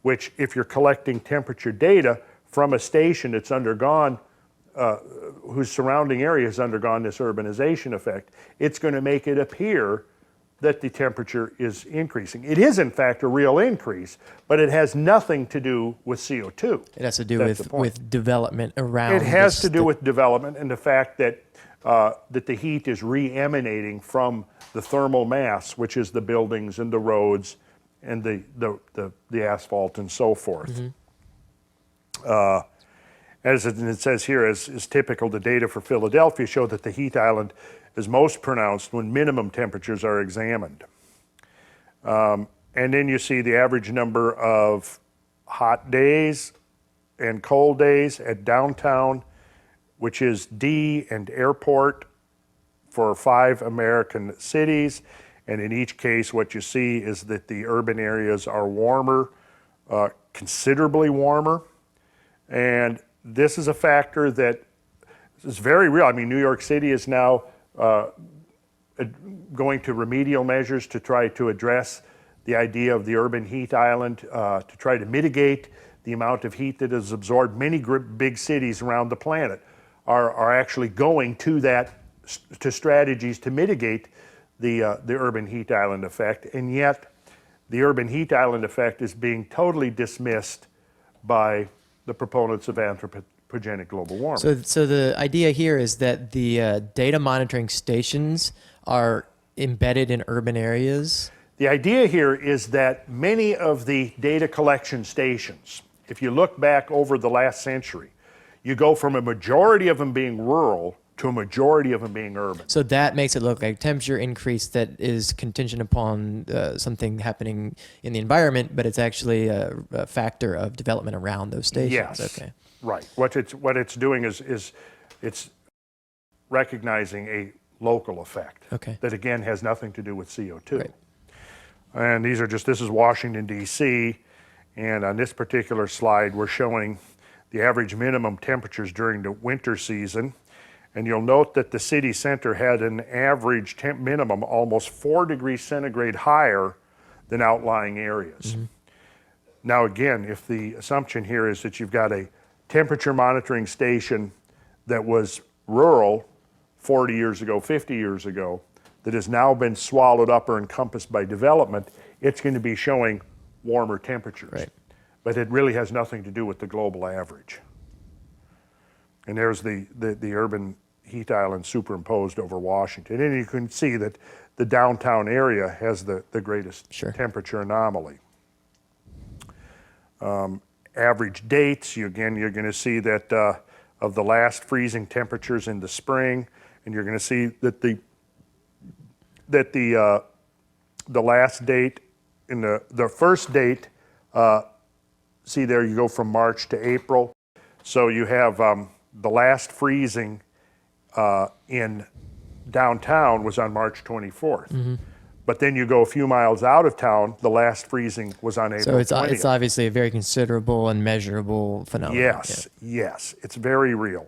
Speaker 2: which if you're collecting temperature data from a station that's undergone, whose surrounding area has undergone this urbanization effect, it's going to make it appear that the temperature is increasing. It is, in fact, a real increase, but it has nothing to do with CO2.
Speaker 1: It has to do with development around.
Speaker 2: It has to do with development and the fact that that the heat is re-emanating from the thermal mass, which is the buildings and the roads and the asphalt and so forth. As it says here, as is typical, the data for Philadelphia show that the heat island is most pronounced when minimum temperatures are examined. And then you see the average number of hot days and cold days at downtown, which is D and airport for 5 American cities. And in each case, what you see is that the urban areas are warmer, considerably warmer. And this is a factor that is very real. I mean, New York City is now going to remedial measures to try to address the idea of the urban heat island, to try to mitigate the amount of heat that is absorbed. Many big cities around the planet are actually going to strategies to mitigate the urban heat island effect, and yet the urban heat island effect is being totally dismissed by the proponents of anthropogenic global warming.
Speaker 1: So the idea here is that the data monitoring stations are embedded in urban areas?
Speaker 2: The idea here is that many of the data collection stations, if you look back over the last century, you go from a majority of them being rural to a majority of them being urban.
Speaker 1: So that makes it look like temperature increase that is contingent upon something happening in the environment, but it's actually a factor of development around those stations.
Speaker 2: Yes.
Speaker 1: Okay.
Speaker 2: Right. What it's doing is it's recognizing a local effect.
Speaker 1: Okay.
Speaker 2: That again has nothing to do with CO2.
Speaker 1: Right.
Speaker 2: And this is Washington, D.C., and on this particular slide we're showing the average minimum temperatures during the winter season. And you'll note that the city center had an average minimum almost 4 degrees centigrade higher than outlying areas. Mm-hmm. Now again, if the assumption here is that you've got a temperature monitoring station that was rural 40 years ago, 50 years ago, that has now been swallowed up or encompassed by development, it's going to be showing warmer temperatures.
Speaker 1: Right.
Speaker 2: But it really has nothing to do with the global average. And there's the urban heat island superimposed over Washington. And you can see that the downtown area has the greatest temperature anomaly. Average dates, again, you're going to see that of the last freezing temperatures in the spring, and you're going to see that the last date in the first date, see there you go from March to April. So you have the last freezing in downtown was on March 24th. Mm-hmm. But then you go a few miles out of town, the last freezing was on April 20th. So
Speaker 1: it's obviously a very considerable and measurable phenomenon.
Speaker 2: Yes, yes, it's very real.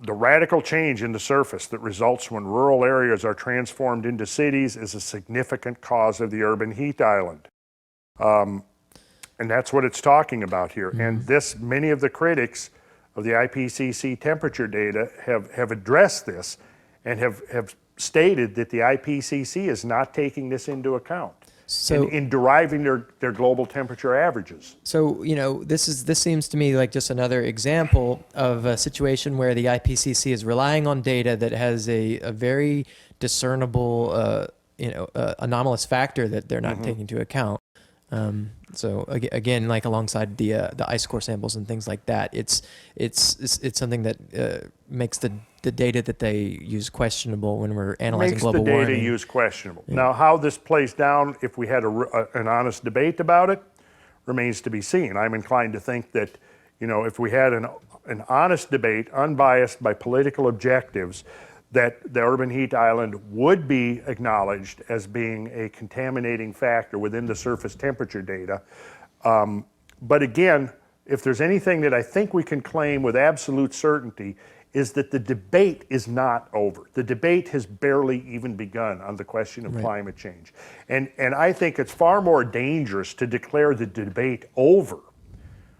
Speaker 2: The radical change in the surface that results when rural areas are transformed into cities is a significant cause of the urban heat island. And that's what it's talking about here. Mm-hmm. And many of the critics of the IPCC temperature data have addressed this and have stated that the IPCC is not taking this into account in deriving their global temperature averages.
Speaker 1: So, this seems to me like just another example of a situation where the IPCC is relying on data that has a very discernible, anomalous factor that they're not taking into account. So again, like alongside the ice core samples and things like that, it's something that makes the data that they use questionable when we're analyzing global warming.
Speaker 2: Makes the data used questionable. Yeah. Now, how this plays down, if we had an honest debate about it, remains to be seen. I'm inclined to think that, if we had an honest debate, unbiased by political objectives, that the urban heat island would be acknowledged as being a contaminating factor within the surface temperature data. But again, if there's anything that I think we can claim with absolute certainty, is that the debate is not over. The debate has barely even begun on the question of climate change. And I think it's far more dangerous to declare the debate over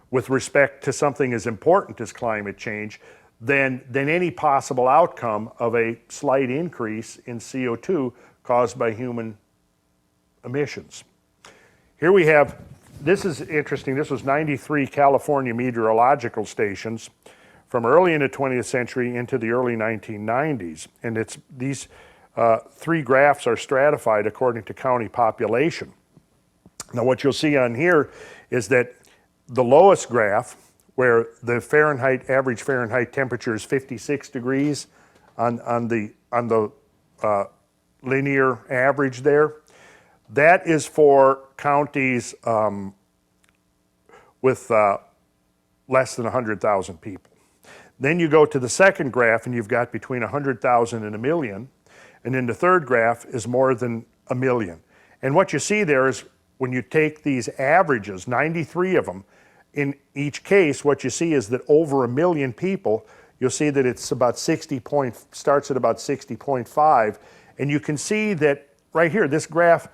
Speaker 2: with respect to something as important as climate change than any possible outcome of a slight increase in CO2 caused by human emissions. Here we have, this is interesting, this was 93 California meteorological stations from early in the 20th century into the early 1990s. And these three graphs are stratified according to county population. Now what you'll see on here is that the lowest graph, where the average Fahrenheit temperature is 56 degrees on the linear average there, that is for counties with less than 100,000 people. Then you go to the second graph and you've got between 100,000 and a million. And then the third graph is more than a million. And what you see there is when you take these averages, 93 of them, in each case, what you see is that over a million people, you'll see that it's about starts at about 60.5. And you can see that right here, this graph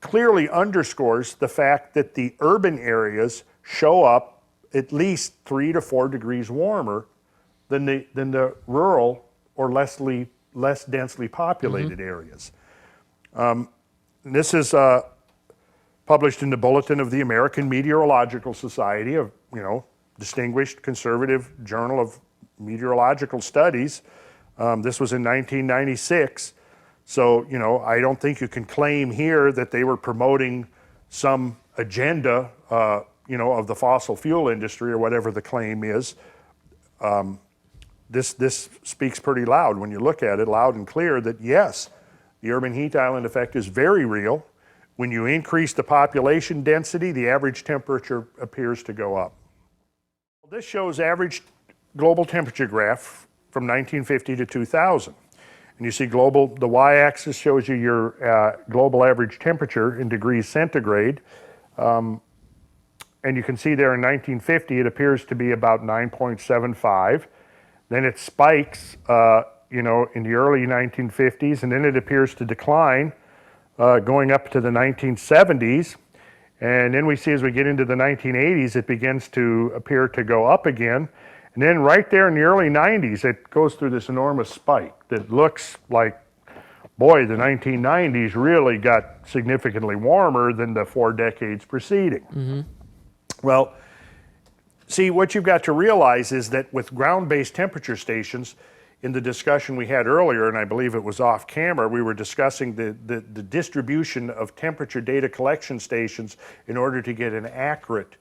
Speaker 2: clearly underscores the fact that the urban areas show up at least 3 to 4 degrees warmer than the rural or less densely populated areas. This is published in the Bulletin of the American Meteorological Society, of distinguished conservative journal of meteorological studies. This was in 1996. So I don't think you can claim here that they were promoting some agenda, of the fossil fuel industry or whatever the claim is. This speaks pretty loud when you look at it, loud and clear, that yes, the urban heat island effect is very real. When you increase the population density, the average temperature appears to go up. This shows average global temperature graph from 1950 to 2000. And you see the y-axis shows you your global average temperature in degrees centigrade. And you can see there in 1950, it appears to be about 9.75. Then it spikes, in the early 1950s, and then it appears to decline, going up to the 1970s. And then we see as we get into the 1980s, it begins to appear to go up again. And then right there in the early 90s, it goes through this enormous spike that looks like boy, the 1990s really got significantly warmer than the 4 decades preceding. Well, see, what you've got to realize is that with ground-based temperature stations, in the discussion we had earlier, and I believe it was off camera, we were discussing the distribution of temperature data collection stations in order to get an accurate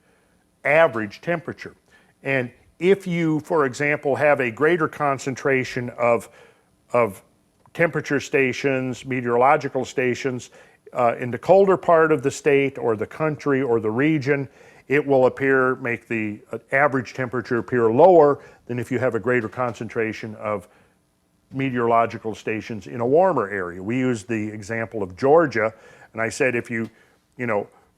Speaker 2: average temperature. And if you, for example, have a greater concentration of temperature stations, meteorological stations, in the colder part of the state or the country or the region, it will make the average temperature appear lower than if you have a greater concentration of meteorological stations in a warmer area. We used the example of Georgia, and I said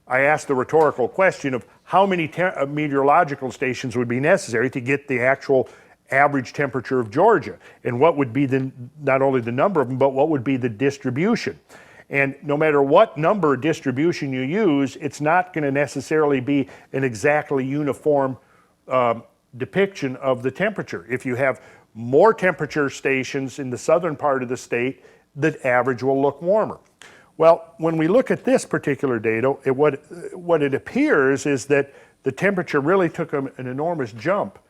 Speaker 2: I asked the rhetorical question of how many meteorological stations would be necessary to get the actual average temperature of Georgia, and what would be not only the number of them, but what would be the distribution. And no matter what number distribution you use, it's not going to necessarily be an exactly uniform depiction of the temperature. If you have more temperature stations in the southern part of the state, the average will look warmer. Well, when we look at this particular data, what it appears is that the temperature really took an enormous jump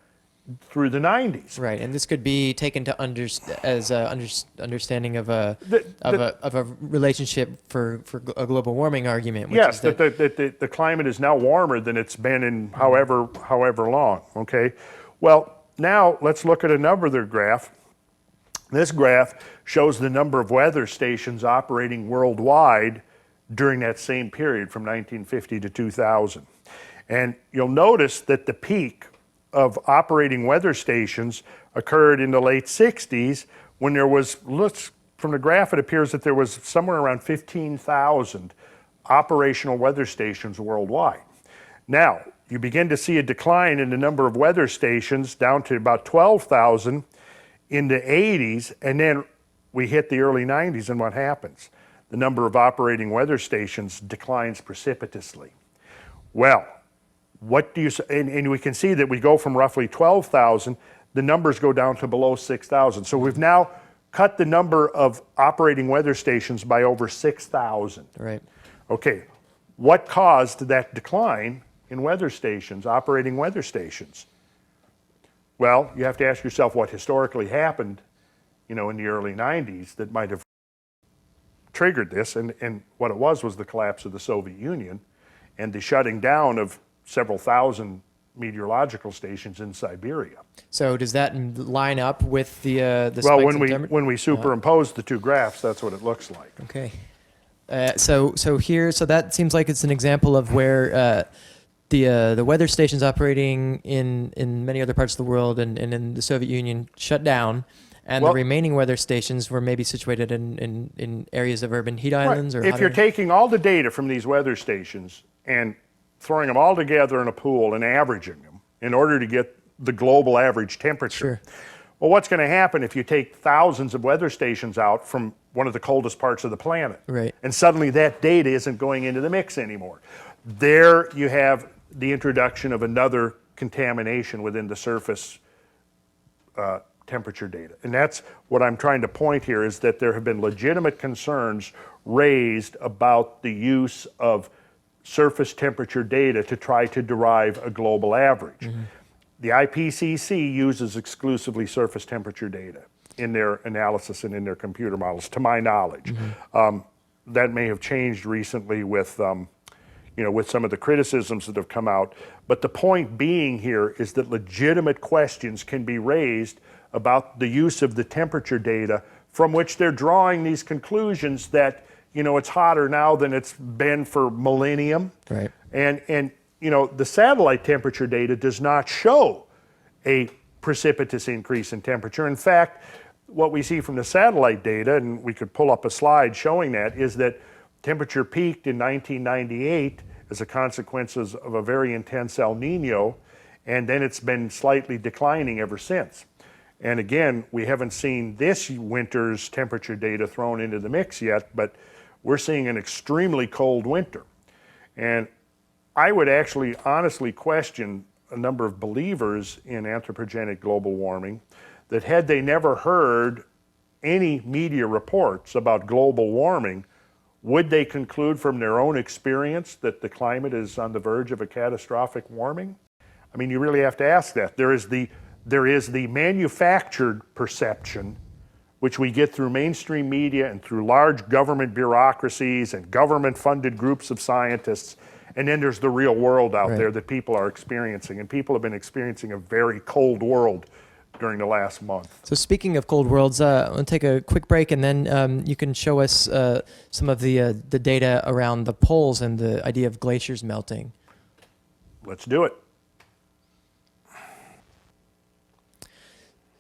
Speaker 2: through the 90s.
Speaker 1: Right, and this could be taken to as understanding of a relationship for a global warming argument. Which
Speaker 2: Yes,
Speaker 1: is
Speaker 2: that the climate is now warmer than it's been in however long. Okay, well now let's look at another graph. This graph shows the number of weather stations operating worldwide during that same period from 1950 to 2000, and you'll notice that the peak of operating weather stations occurred in the late 60s when there was, from the graph it appears that there was somewhere around 15,000 operational weather stations worldwide. Now, you begin to see a decline in the number of weather stations down to about 12,000 in the 80s, and then we hit the early 90s, and what happens? The number of operating weather stations declines precipitously. Well, what do you, and we can see that we go from roughly 12,000, the numbers go down to below 6,000. So we've now cut the number of operating weather stations by over 6,000.
Speaker 1: right.
Speaker 2: Okay, what caused that decline in weather stations, operating weather stations? Well, you have to ask yourself what historically happened, in the early 90s that might have triggered this, and what it was the collapse of the Soviet Union and the shutting down of several thousand meteorological stations in Siberia.
Speaker 1: So does that line up with the
Speaker 2: Well,
Speaker 1: spikes in temperature?
Speaker 2: when we superimpose the two graphs, that's what it looks like.
Speaker 1: Okay. So that seems like it's an example of where the weather stations operating in many other parts of the world and in the Soviet Union shut down, and the remaining weather stations were maybe situated in areas of urban heat islands. Or
Speaker 2: if you're taking all the data from these weather stations and throwing them all together in a pool and averaging them in order to get the global average temperature.
Speaker 1: Sure.
Speaker 2: Well, what's going to happen if you take thousands of weather stations out from one of the coldest parts of the planet?
Speaker 1: Right.
Speaker 2: And suddenly that data isn't going into the mix anymore. There you have the introduction of another contamination within the surface temperature data. And that's what I'm trying to point here, is that there have been legitimate concerns raised about the use of surface temperature data to try to derive a global average. Mm-hmm. The IPCC uses exclusively surface temperature data in their analysis and in their computer models, to my knowledge. Mm-hmm. That may have changed recently with with some of the criticisms that have come out. But the point being here is that legitimate questions can be raised about the use of the temperature data, from which they're drawing these conclusions that it's hotter now than it's been for millennium.
Speaker 1: Right.
Speaker 2: And the satellite temperature data does not show a precipitous increase in temperature. In fact, what we see from the satellite data, and we could pull up a slide showing that, is that temperature peaked in 1998 as a consequence of a very intense El Nino, and then it's been slightly declining ever since. And again, we haven't seen this winter's temperature data thrown into the mix yet, but we're seeing an extremely cold winter. And I would actually honestly question a number of believers in anthropogenic global warming that had they never heard any media reports about global warming, would they conclude from their own experience that the climate is on the verge of a catastrophic warming? I mean, you really have to ask that. There is the manufactured perception, which we get through mainstream media and through large government bureaucracies and government-funded groups of scientists, and then there's the real world out there that people are experiencing, and people have been experiencing a very cold world during the last month.
Speaker 1: So speaking of cold worlds, I'll take a quick break, and then you can show us some of the data around the poles and the idea of glaciers melting.
Speaker 2: Let's do it.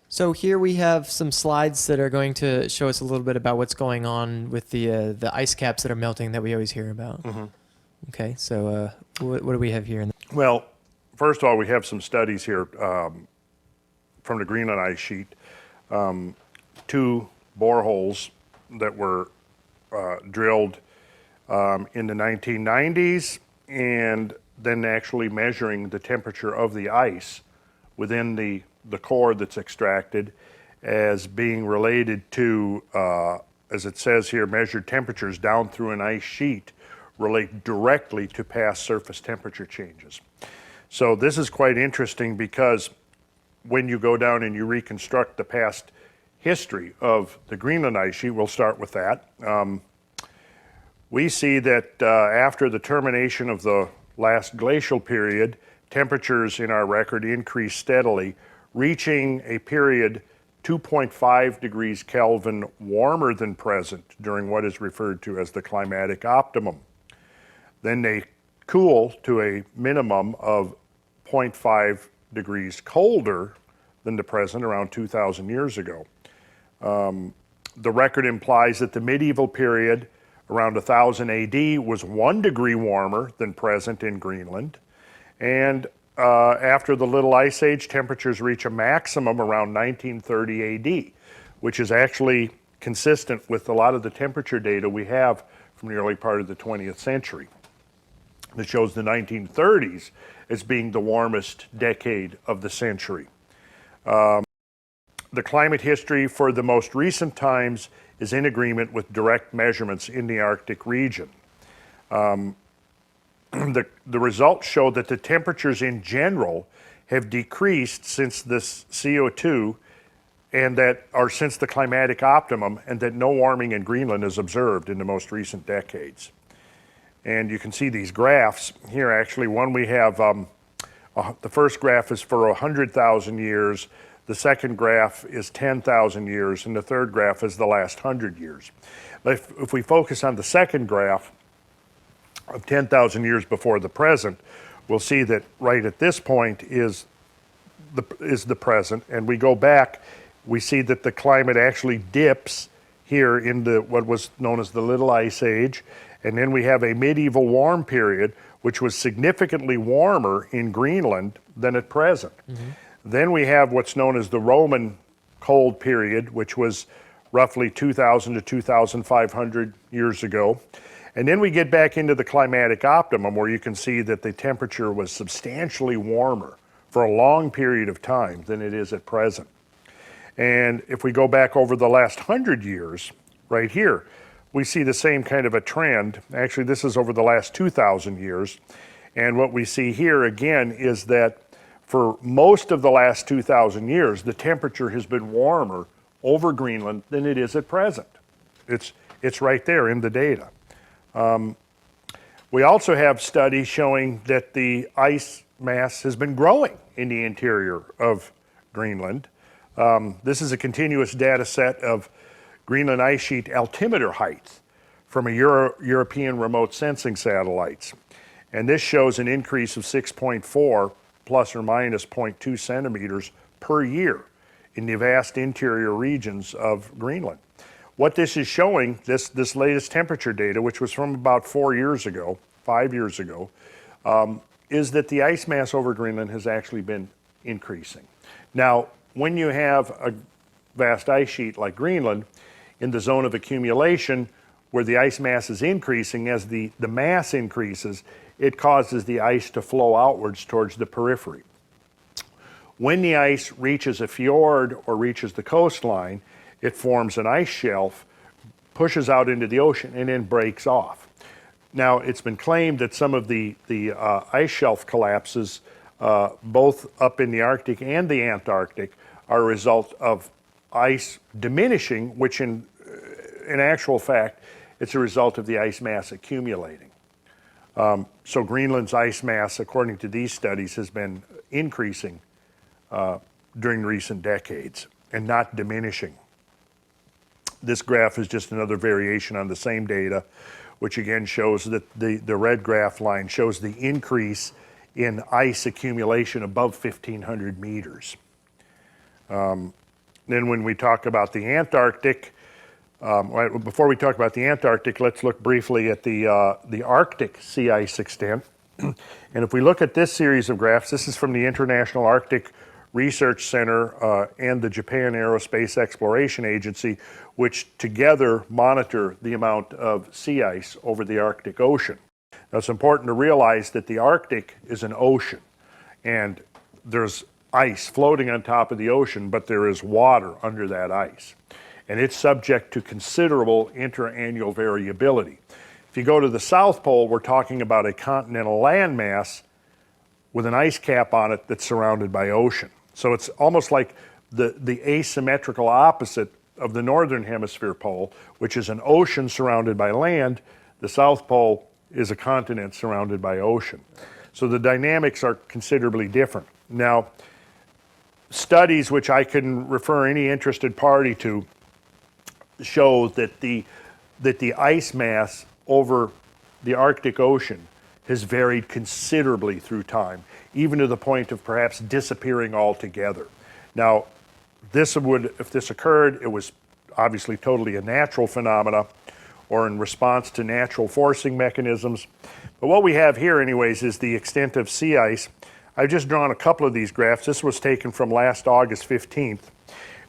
Speaker 1: So here we have some slides that are going to show us a little bit about what's going on with the ice caps that are melting that we always hear about. Mm-hmm. Okay, so what do we have here?
Speaker 2: Well, first of all, we have some studies here from the Greenland ice sheet. 2 boreholes that were drilled in the 1990s, and then actually measuring the temperature of the ice within the core that's extracted as being related to, as it says here, measured temperatures down through an ice sheet relate directly to past surface temperature changes. So this is quite interesting, because when you go down and you reconstruct the past history of the Greenland ice sheet, we'll start with that. We see that after the termination of the last glacial period, temperatures in our record increased steadily, reaching a period 2.5 degrees Kelvin warmer than present during what is referred to as the climatic optimum. Then they cool to a minimum of 0.5 degrees colder than the present around 2,000 years ago. The record implies that the medieval period around 1000 AD was 1 degree warmer than present in Greenland. And after the Little Ice Age, temperatures reach a maximum around 1930 AD, which is actually consistent with a lot of the temperature data we have from the early part of the 20th century. That shows the 1930s as being the warmest decade of the century. The climate history for the most recent times is in agreement with direct measurements in the Arctic region. The results show that the temperatures in general have decreased since this CO2 since the climatic optimum, and that no warming in Greenland is observed in the most recent decades. And you can see these graphs here. Actually, one we have, the first graph is for 100,000 years, the second graph is 10,000 years, and the third graph is the last 100 years. If we focus on the second graph of 10,000 years before the present, we'll see that right at this point is the present, and we go back, we see that the climate actually dips here into what was known as the Little Ice Age, and then we have a medieval warm period, which was significantly warmer in Greenland than at present. Mm-hmm. Then we have what's known as the Roman cold period, which was roughly 2,000 to 2,500 years ago. And then we get back into the climatic optimum, where you can see that the temperature was substantially warmer for a long period of time than it is at present. And if we go back over the last 100 years, right here, we see the same kind of a trend. Actually, this is over the last 2,000 years. And what we see here again is that for most of the last 2,000 years, the temperature has been warmer over Greenland than it is at present. It's right there in the data. We also have studies showing that the ice mass has been growing in the interior of Greenland. This is a continuous data set of Greenland ice sheet altimeter heights from a European remote sensing satellites. And this shows an increase of 6.4 plus or minus 0.2 centimeters per year in the vast interior regions of Greenland. What this is showing, this latest temperature data, which was from about 5 years ago, is that the ice mass over Greenland has actually been increasing. Now, when you have a vast ice sheet like Greenland in the zone of accumulation, where the ice mass is increasing, as the mass increases, it causes the ice to flow outwards towards the periphery. When the ice reaches a fjord or reaches the coastline, it forms an ice shelf, pushes out into the ocean, and then breaks off. Now, it's been claimed that some of the ice shelf collapses, both up in the Arctic and the Antarctic, are a result of ice diminishing, which in actual fact, it's a result of the ice mass accumulating. So Greenland's ice mass, according to these studies, has been increasing during recent decades and not diminishing. This graph is just another variation on the same data, which again shows that the red graph line shows the increase in ice accumulation above 1,500 meters. Then when we talk about the Antarctic, before we talk about the Antarctic, let's look briefly at the Arctic sea ice extent. And if we look at this series of graphs, this is from the International Arctic Research Center and the Japan Aerospace Exploration Agency, which together monitor the amount of sea ice over the Arctic Ocean. Now, it's important to realize that the Arctic is an ocean, and there's ice floating on top of the ocean, but there is water under that ice. And it's subject to considerable interannual variability. If you go to the South Pole, we're talking about a continental landmass with an ice cap on it that's surrounded by ocean. So it's almost like the asymmetrical opposite of the Northern Hemisphere pole, which is an ocean surrounded by land. The South Pole is a continent surrounded by ocean. So the dynamics are considerably different. Now, studies which I can refer any interested party to show that the ice mass over the Arctic Ocean has varied considerably through time, even to the point of perhaps disappearing altogether. Now, if this occurred, it was obviously totally a natural phenomena or in response to natural forcing mechanisms. But what we have here anyways is the extent of sea ice. I've just drawn a couple of these graphs. This was taken from last August 15th.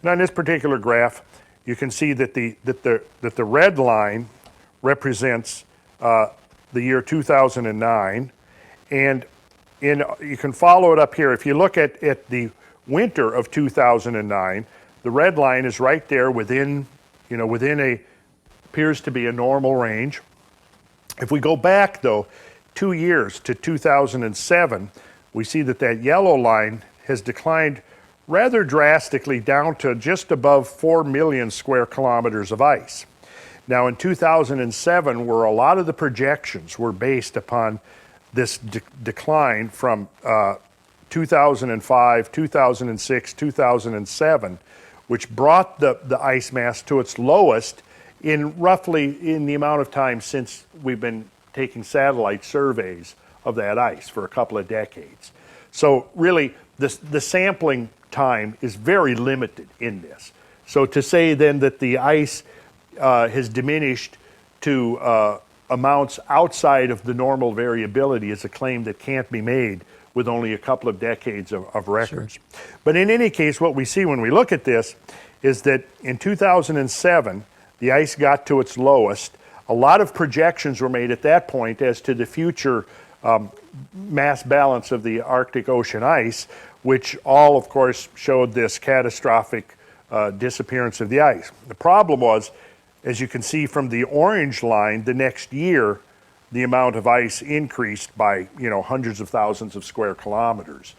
Speaker 2: And on this particular graph, you can see that the red line represents the year 2009, and you can follow it up here. If you look at the winter of 2009, the red line is right there within appears to be a normal range. If we go back though 2 years to 2007, we see that yellow line has declined rather drastically down to just above 4 million square kilometers of ice. Now in 2007, where a lot of the projections were based upon this decline from 2005, 2006, 2007, which brought the ice mass to its lowest in the amount of time since we've been taking satellite surveys of that ice for a couple of decades. So really, the sampling time is very limited in this. So to say then that the ice has diminished to amounts outside of the normal variability is a claim that can't be made with only a couple of decades of records. Sure. But in any case, what we see when we look at this is that in 2007, the ice got to its lowest. A lot of projections were made at that point as to the future mass balance of the Arctic Ocean ice, which all, of course, showed this catastrophic disappearance of the ice. The problem was, as you can see from the orange line, the next year, the amount of ice increased by hundreds of thousands of square kilometers.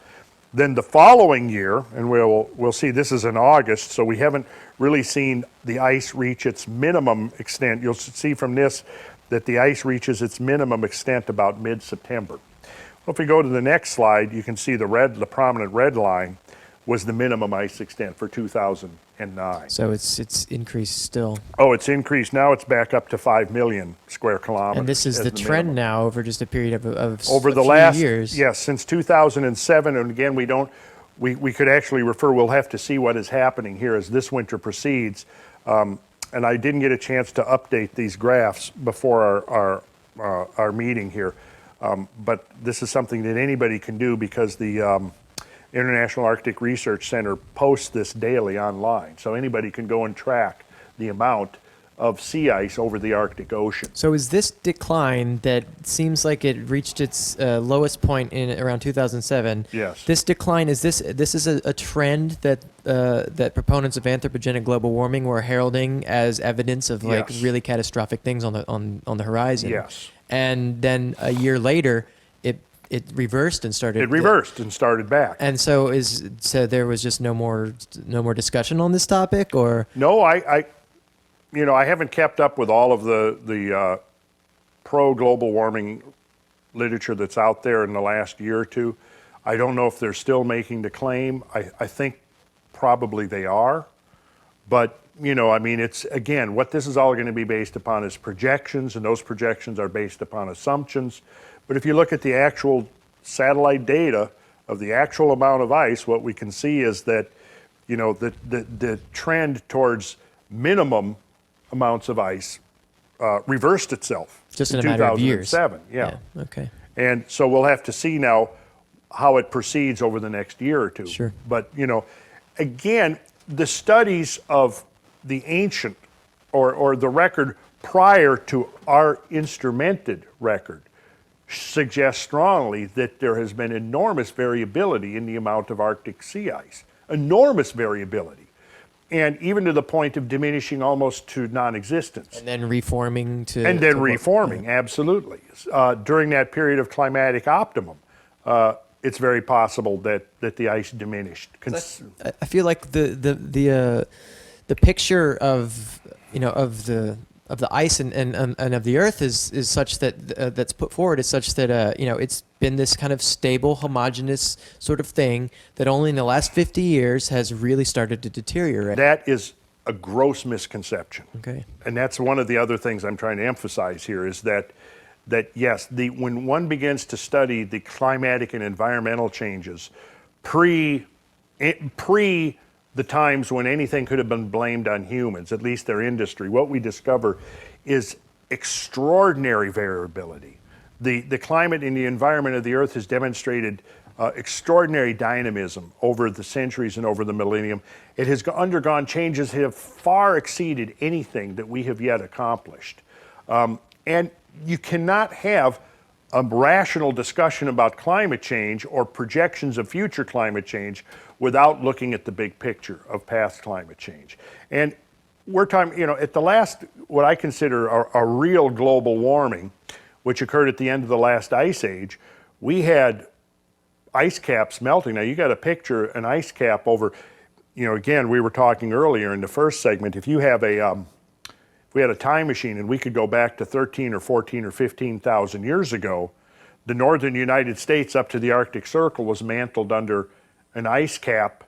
Speaker 2: Then the following year, and we'll see this is in August, so we haven't really seen the ice reach its minimum extent. You'll see from this that the ice reaches its minimum extent about mid-September. Well, if we go to the next slide, you can see the prominent red line was the minimum ice extent for 2009.
Speaker 1: So it's increased still.
Speaker 2: Oh, it's increased. Now it's back up to 5 million square kilometers.
Speaker 1: And this is the trend now over just a period of
Speaker 2: over the
Speaker 1: few
Speaker 2: last
Speaker 1: years.
Speaker 2: Yes, since 2007. And again, we could actually refer. We'll have to see what is happening here as this winter proceeds. And I didn't get a chance to update these graphs before our meeting here. But this is something that anybody can do because the International Arctic Research Center posts this daily online. So anybody can go and track the amount of sea ice over the Arctic Ocean.
Speaker 1: So is this decline that seems like it reached its lowest point in around 2007?
Speaker 2: Yes.
Speaker 1: This decline, is this is a trend that that proponents of anthropogenic global warming were heralding as evidence of like
Speaker 2: Yes.
Speaker 1: really catastrophic things on the horizon?
Speaker 2: Yes.
Speaker 1: And then a year later, it reversed and started.
Speaker 2: It reversed and started back.
Speaker 1: And so there was just no more discussion on this topic, or
Speaker 2: No, I haven't kept up with all of the pro-global warming literature that's out there in the last year or two. I don't know if they're still making the claim. I think probably they are. But, it's, again, what this is all going to be based upon is projections, and those projections are based upon assumptions. But if you look at the actual satellite data of the actual amount of ice, what we can see is that, the trend towards minimum amounts of ice reversed itself
Speaker 1: just in
Speaker 2: in
Speaker 1: a matter of years.
Speaker 2: 2007. Yeah.
Speaker 1: Okay.
Speaker 2: And so we'll have to see now how it proceeds over the next year or two.
Speaker 1: Sure.
Speaker 2: But, again, the studies of the ancient or the record prior to our instrumented record suggest strongly that there has been enormous variability in the amount of Arctic sea ice. Enormous variability. And even to the point of diminishing almost to non-existence.
Speaker 1: And then reforming to...
Speaker 2: And then
Speaker 1: to
Speaker 2: reforming, absolutely. During that period of climatic optimum, it's very possible that the ice diminished.
Speaker 1: I feel like the picture of of the ice and of the Earth is such that that's put forward is such that it's been this kind of stable, homogeneous sort of thing that only in the last 50 years has really started to deteriorate.
Speaker 2: That is a gross misconception.
Speaker 1: Okay.
Speaker 2: And that's one of the other things I'm trying to emphasize here is that yes, when one begins to study the climatic and environmental changes pre the times when anything could have been blamed on humans, at least their industry, what we discover is extraordinary variability. The climate and the environment of the Earth has demonstrated extraordinary dynamism over the centuries and over the millennium. It has undergone changes that have far exceeded anything that we have yet accomplished. And you cannot have a rational discussion about climate change or projections of future climate change without looking at the big picture of past climate change. And we're talking, at the last, what I consider a real global warming, which occurred at the end of the last ice age, we had ice caps melting. Now you got to picture an ice cap over, again, we were talking earlier in the first segment, if you have if we had a time machine and we could go back to 13 or 14 or 15,000 years ago, the northern United States up to the Arctic Circle was mantled under an ice cap,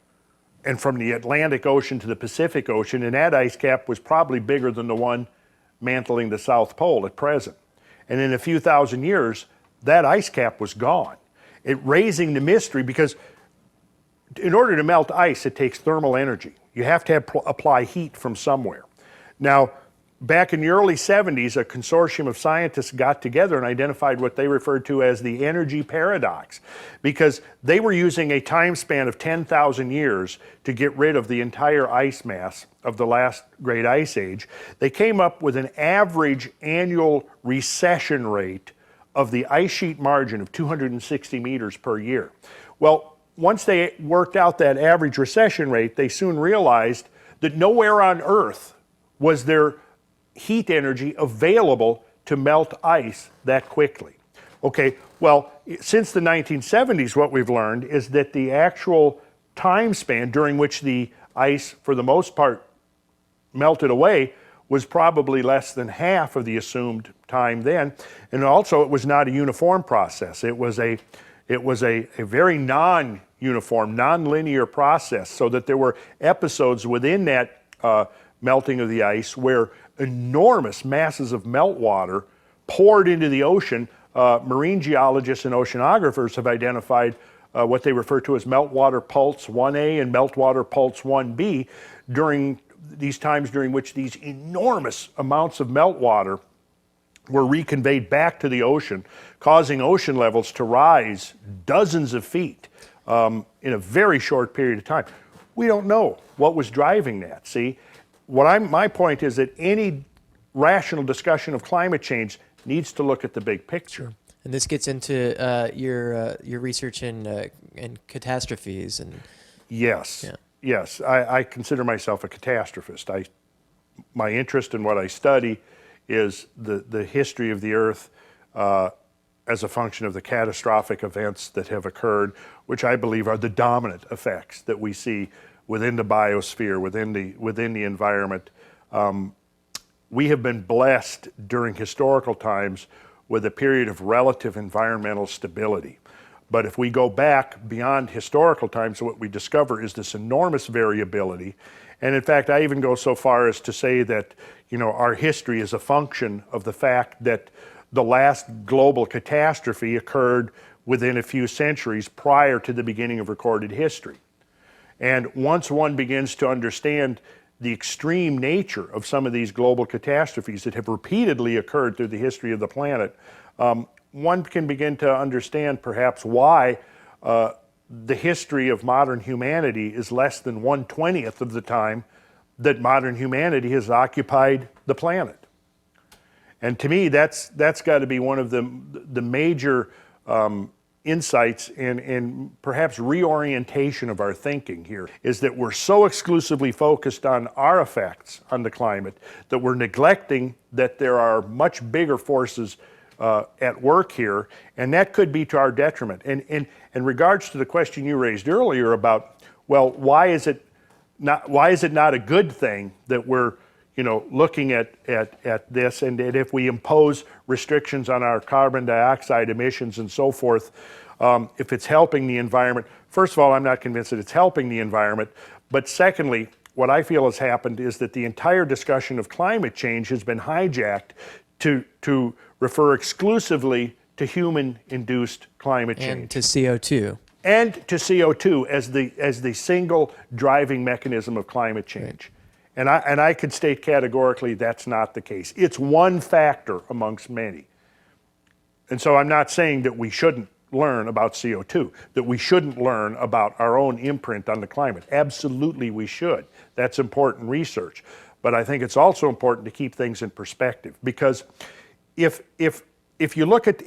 Speaker 2: and from the Atlantic Ocean to the Pacific Ocean, and that ice cap was probably bigger than the one mantling the South Pole at present. And in a few thousand years, that ice cap was gone. Raising the mystery, because in order to melt ice, it takes thermal energy. You have to apply heat from somewhere. Now, back in the early 70s, a consortium of scientists got together and identified what they referred to as the energy paradox, because they were using a time span of 10,000 years to get rid of the entire ice mass of the last great ice age. They came up with an average annual recession rate of the ice sheet margin of 260 meters per year. Well, once they worked out that average recession rate, they soon realized that nowhere on Earth was there heat energy available to melt ice that quickly. Okay, well, since the 1970s, what we've learned is that the actual time span during which the ice, for the most part, melted away was probably less than half of the assumed time then. And also, it was not a uniform process. It was a very non-uniform, non-linear process, so that there were episodes within that melting of the ice where enormous masses of meltwater poured into the ocean. Marine geologists and oceanographers have identified what they refer to as meltwater pulse 1A and meltwater pulse 1B during these times during which these enormous amounts of meltwater were reconveyed back to the ocean, causing ocean levels to rise dozens of feet in a very short period of time. We don't know what was driving that, see? My point is that any rational discussion of climate change needs to look at the big picture.
Speaker 1: And this gets into your research in catastrophes and
Speaker 2: Yes,
Speaker 1: yeah.
Speaker 2: yes. I consider myself a catastrophist. My interest in what I study is the history of the Earth as a function of the catastrophic events that have occurred, which I believe are the dominant effects that we see within the biosphere, within the environment. We have been blessed during historical times with a period of relative environmental stability. But if we go back beyond historical times, what we discover is this enormous variability. And in fact, I even go so far as to say that, our history is a function of the fact that the last global catastrophe occurred within a few centuries prior to the beginning of recorded history. And once one begins to understand the extreme nature of some of these global catastrophes that have repeatedly occurred through the history of the planet, one can begin to understand perhaps why the history of modern humanity is less than 1/20th of the time that modern humanity has occupied the planet. And to me, that's got to be one of the major insights and perhaps reorientation of our thinking here, is that we're so exclusively focused on our effects on the climate that we're neglecting that there are much bigger forces at work here, and that could be to our detriment. And in regards to the question you raised earlier about, well, why is it not a good thing that we're looking at this, and that if we impose restrictions on our carbon dioxide emissions and so forth, if it's helping the environment? First of all, I'm not convinced that it's helping the environment. But secondly, what I feel has happened is that the entire discussion of climate change has been hijacked to refer exclusively to human-induced climate change.
Speaker 1: and to CO2.
Speaker 2: And to CO2 as the single driving mechanism of climate change. Right. And I could state categorically that's not the case. It's one factor amongst many. And so I'm not saying that we shouldn't learn about CO2, that we shouldn't learn about our own imprint on the climate. Absolutely we should. That's important research. But I think it's also important to keep things in perspective, because if you look at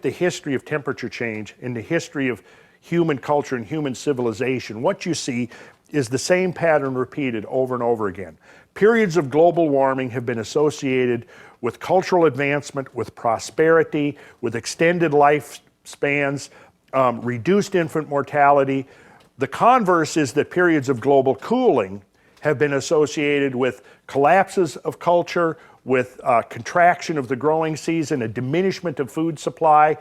Speaker 2: the history of temperature change and the history of human culture and human civilization, what you see is the same pattern repeated over and over again. Periods of global warming have been associated with cultural advancement, with prosperity, with extended lifespans, reduced infant mortality. The converse is that periods of global cooling have been associated with collapses of culture, with contraction of the growing season, a diminishment of food supply,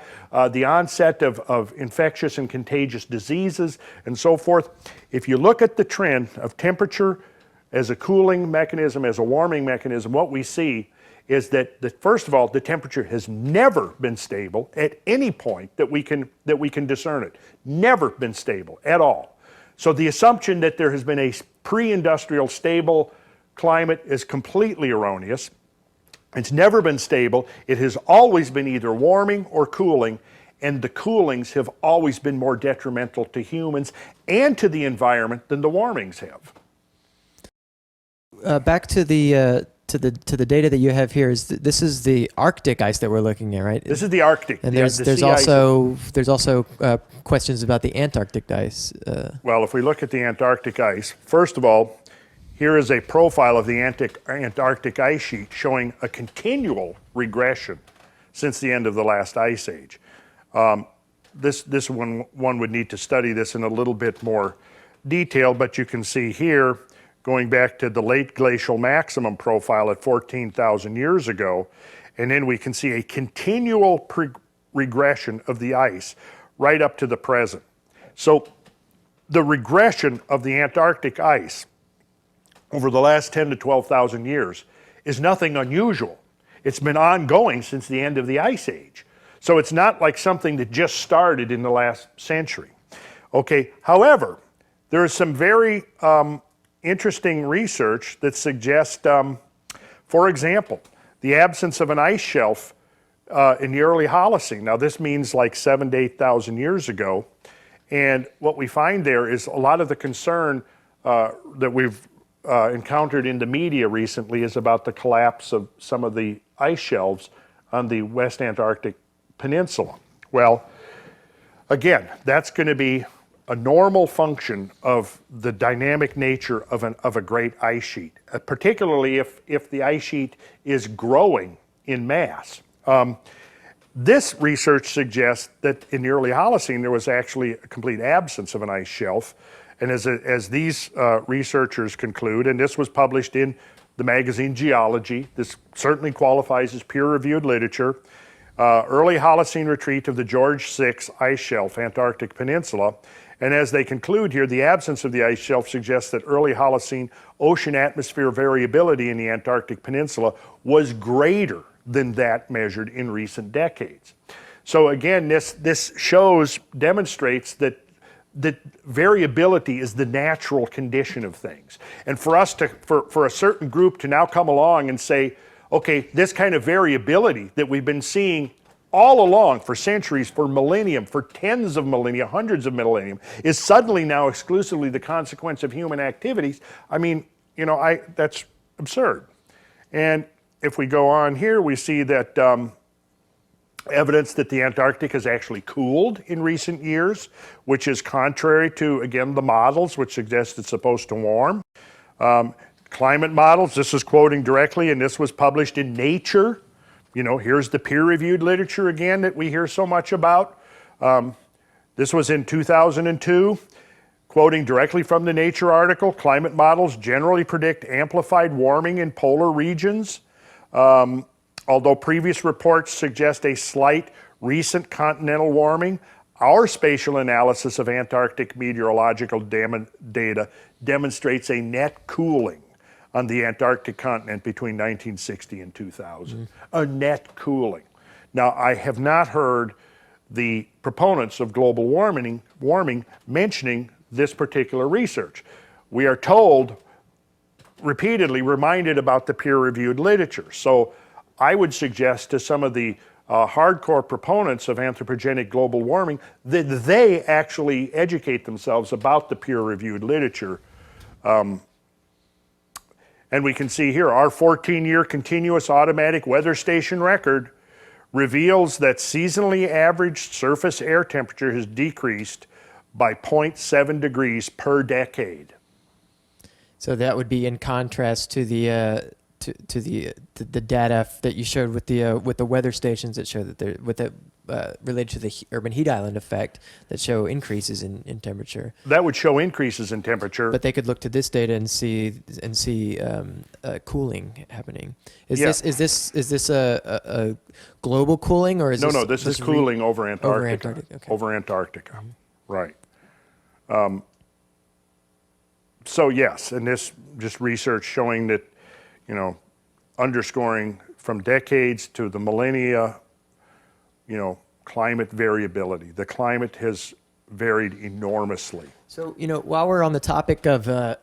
Speaker 2: the onset of infectious and contagious diseases, and so forth. If you look at the trend of temperature as a cooling mechanism, as a warming mechanism, what we see is that first of all, the temperature has never been stable at any point that we can discern it. Never been stable at all. So the assumption that there has been a pre-industrial stable climate is completely erroneous. It's never been stable. It has always been either warming or cooling, and the coolings have always been more detrimental to humans and to the environment than the warmings have.
Speaker 1: Back to the data that you have here. This is the Arctic ice that we're looking at, right?
Speaker 2: This is the Arctic.
Speaker 1: And there's also questions about the Antarctic ice.
Speaker 2: Well, if we look at the Antarctic ice, first of all, here is a profile of the Antarctic ice sheet showing a continual regression since the end of the last ice age. This one would need to study this in a little bit more detail, but you can see here, going back to the late glacial maximum profile at 14,000 years ago, and then we can see a continual regression of the ice right up to the present. So the regression of the Antarctic ice over the last 10 to 12,000 years is nothing unusual. It's been ongoing since the end of the Ice Age. So it's not like something that just started in the last century. Okay, however, there is some very interesting research that suggests, for example, the absence of an ice shelf in the early Holocene. Now this means like 7,000 to 8,000 years ago. And what we find there is a lot of the concern that we've encountered in the media recently is about the collapse of some of the ice shelves on the West Antarctic Peninsula. Well, again, that's going to be a normal function of the dynamic nature of a great ice sheet, particularly if the ice sheet is growing in mass. This research suggests that in the early Holocene there was actually a complete absence of an ice shelf, and as these researchers conclude, and this was published in the magazine Geology, this certainly qualifies as peer-reviewed literature, early Holocene retreat of the George VI ice shelf, Antarctic Peninsula. And as they conclude here, the absence of the ice shelf suggests that early Holocene ocean atmosphere variability in the Antarctic Peninsula was greater than that measured in recent decades. So again, this demonstrates that variability is the natural condition of things. And for us for a certain group to now come along and say, okay, this kind of variability that we've been seeing all along for centuries, for millennium, for tens of millennia, hundreds of millennium, is suddenly now exclusively the consequence of human activities. I mean, that's absurd. And if we go on here, we see that evidence that the Antarctic has actually cooled in recent years, which is contrary to, again, the models, which suggest it's supposed to warm. Climate models, this is quoting directly, and this was published in Nature. Here's the peer-reviewed literature again that we hear so much about. This was in 2002, quoting directly from the Nature article, climate models generally predict amplified warming in polar regions. Although previous reports suggest a slight recent continental warming, our spatial analysis of Antarctic meteorological data demonstrates a net cooling on the Antarctic continent between 1960 and 2000. A net cooling. Now, I have not heard the proponents of global warming mentioning this particular research. We are told, repeatedly reminded about the peer-reviewed literature. So I would suggest to some of the hardcore proponents of anthropogenic global warming that they actually educate themselves about the peer-reviewed literature. And we can see here, our 14-year continuous automatic weather station record reveals that seasonally averaged surface air temperature has decreased by 0.7 degrees per decade.
Speaker 1: So that would be in contrast to the the data that you showed with the weather stations that show that they're related to the urban heat island effect that show increases in temperature.
Speaker 2: That would show increases in temperature.
Speaker 1: But they could look to this data and see cooling happening. Is this a global cooling, or is
Speaker 2: no? This is cooling over Antarctica.
Speaker 1: Okay.
Speaker 2: Over Antarctica, right? So yes, and this just research showing that, underscoring from decades to the millennia, climate variability. The climate has varied enormously.
Speaker 1: So, while we're on the topic of the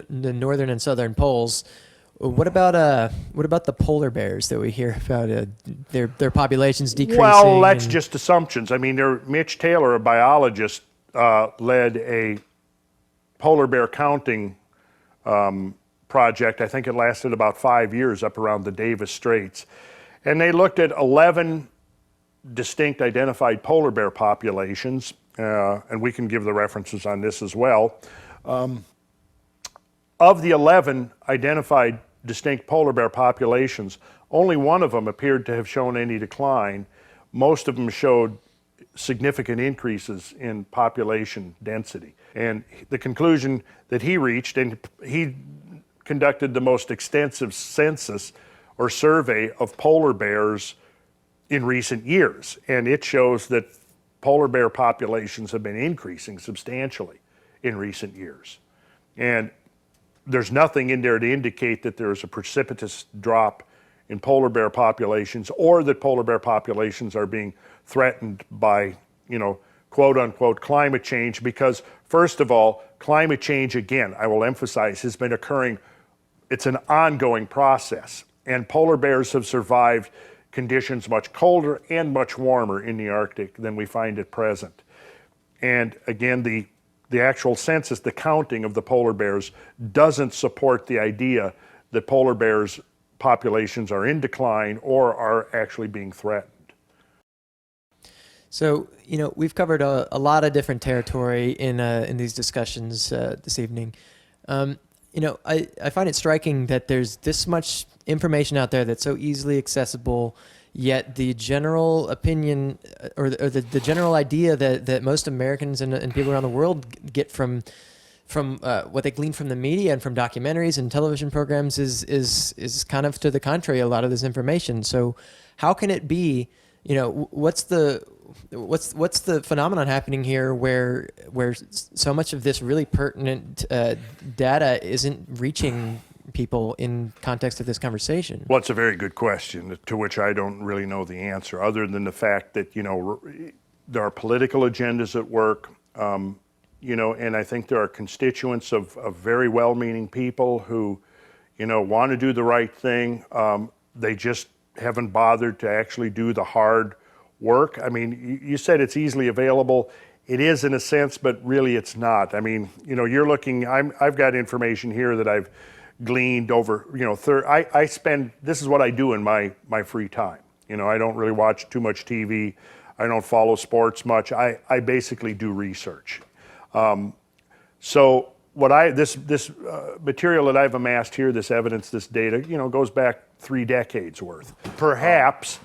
Speaker 1: northern and southern poles, what about the polar bears that we hear about their populations decreasing?
Speaker 2: Well, that's just assumptions. I mean, Mitch Taylor, a biologist, led a polar bear counting project. I think it lasted about 5 years up around the Davis Straits. And they looked at 11 distinct identified polar bear populations, and we can give the references on this as well. Of the 11 identified distinct polar bear populations, only one of them appeared to have shown any decline. Most of them showed significant increases in population density. And the conclusion that he reached, and he conducted the most extensive census or survey of polar bears in recent years, and it shows that polar bear populations have been increasing substantially in recent years. And there's nothing in there to indicate that there's a precipitous drop in polar bear populations, or that polar bear populations are being threatened by, quote unquote, climate change, because first of all, climate change, again, I will emphasize, has been occurring. It's an ongoing process, and polar bears have survived conditions much colder and much warmer in the Arctic than we find at present. And again, the the actual census, the counting of the polar bears, doesn't support the idea that polar bears populations are in decline or are actually being threatened.
Speaker 1: So, we've covered a lot of different territory in these discussions this evening. I find it striking that there's this much information out there that's so easily accessible, yet the general opinion or the general idea that most Americans and people around the world get from what they glean from the media and from documentaries and television programs is kind of to the contrary, a lot of this information. So how can it be, what's the phenomenon happening here where so much of this really pertinent data isn't reaching people in context of this conversation?
Speaker 2: Well, it's a very good question to which I don't really know the answer, other than the fact that, there are political agendas at work, and I think there are constituents of very well-meaning people who, want to do the right thing. They just haven't bothered to actually do the hard work. I mean, you said it's easily available. It is in a sense, but really it's not. I mean, you're looking, I've got information here that I've gleaned over, I spend, this is what I do in my free time. I don't really watch too much TV. I don't follow sports much. I basically do research. So this material that I've amassed here, this evidence, this data, goes back 3 decades worth. Perhaps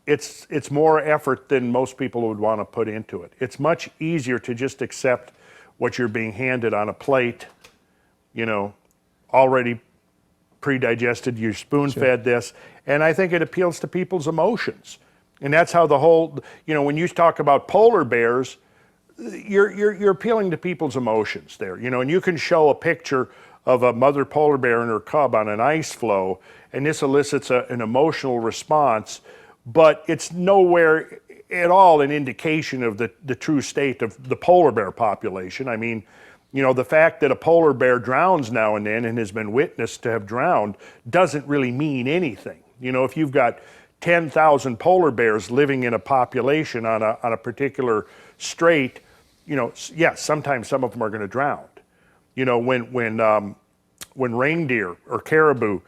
Speaker 2: it's more effort than most people would want to put into it. It's much easier to just accept what you're being handed on a plate, already pre-digested, you're spoon-fed this, and I think it appeals to people's emotions. And that's how the whole, when you talk about polar bears, you're appealing to people's emotions there, and you can show a picture of a mother polar bear and her cub on an ice floe, and this elicits an emotional response, but it's nowhere at all an indication of the true state of the polar bear population. I mean, the fact that a polar bear drowns now and then and has been witnessed to have drowned doesn't really mean anything. If you've got 10,000 polar bears living in a population on a particular strait, yes, sometimes some of them are going to drown. When reindeer or caribou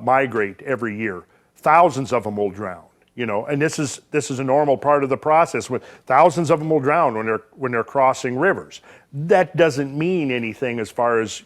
Speaker 2: migrate every year, thousands of them will drown. And this is a normal part of the process. When thousands of them will drown when they're crossing rivers. That doesn't mean anything as far as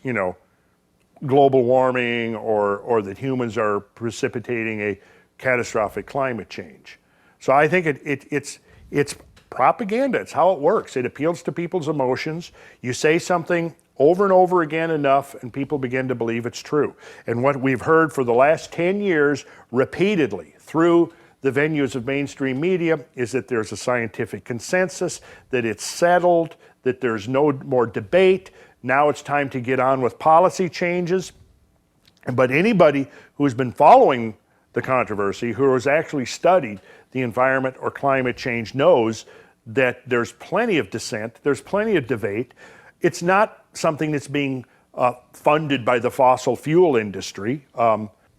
Speaker 2: global warming or that humans are precipitating a catastrophic climate change. So I think it's propaganda. It's how it works. It appeals to people's emotions. You say something over and over again enough, and people begin to believe it's true. And what we've heard for the last 10 years repeatedly through the venues of mainstream media is that there's a scientific consensus, that it's settled, that there's no more debate. Now it's time to get on with policy changes. But anybody who's been following the controversy, who has actually studied the environment or climate change, knows that there's plenty of dissent, there's plenty of debate. It's not something that's being funded by the fossil fuel industry.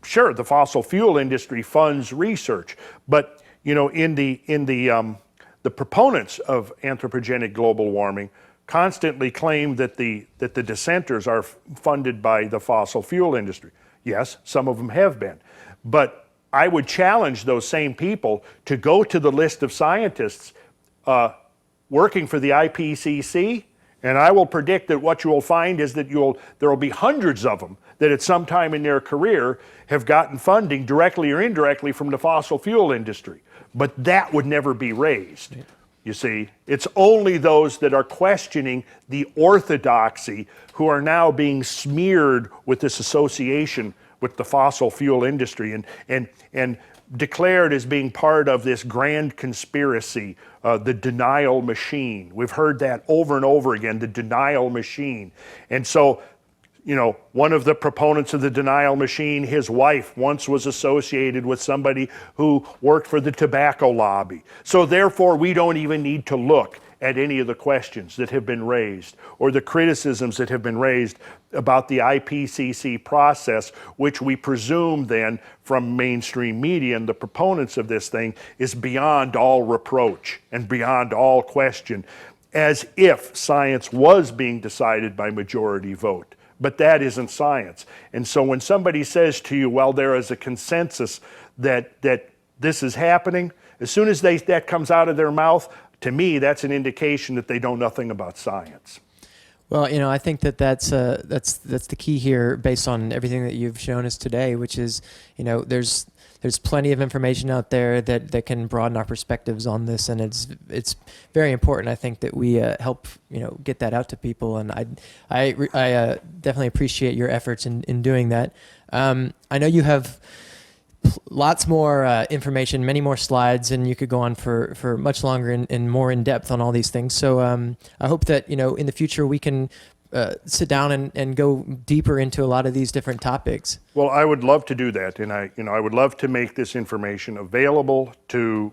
Speaker 2: Sure, the fossil fuel industry funds research, but in the proponents of anthropogenic global warming constantly claim that the dissenters are funded by the fossil fuel industry. Yes, some of them have been, but I would challenge those same people to go to the list of scientists working for the IPCC, and I will predict that what you will find is that there will be hundreds of them that at some time in their career have gotten funding directly or indirectly from the fossil fuel industry. But that would never be raised. You see, it's only those that are questioning the orthodoxy who are now being smeared with this association with the fossil fuel industry and declared as being part of this grand conspiracy, the denial machine. We've heard that over and over again, the denial machine. And so, one of the proponents of the denial machine, his wife once was associated with somebody who worked for the tobacco lobby. So therefore, we don't even need to look at any of the questions that have been raised or the criticisms that have been raised about the IPCC process, which we presume then from mainstream media and the proponents of this thing is beyond all reproach and beyond all question. as if science was being decided by majority vote. But that isn't science. And so when somebody says to you, well, there is a consensus that this is happening, as soon as that comes out of their mouth, to me, that's an indication that they know nothing about science.
Speaker 1: Well, I think that's the key here, based on everything that you've shown us today, which is, there's plenty of information out there that can broaden our perspectives on this, and it's very important, I think, that we help get that out to people, and I definitely appreciate your efforts in doing that. I know you have lots more information, many more slides, and you could go on for much longer and more in depth on all these things. So I hope that in the future we can sit down and go deeper into a lot of these different topics.
Speaker 2: Well, I would love to do that, and I would love to make this information available to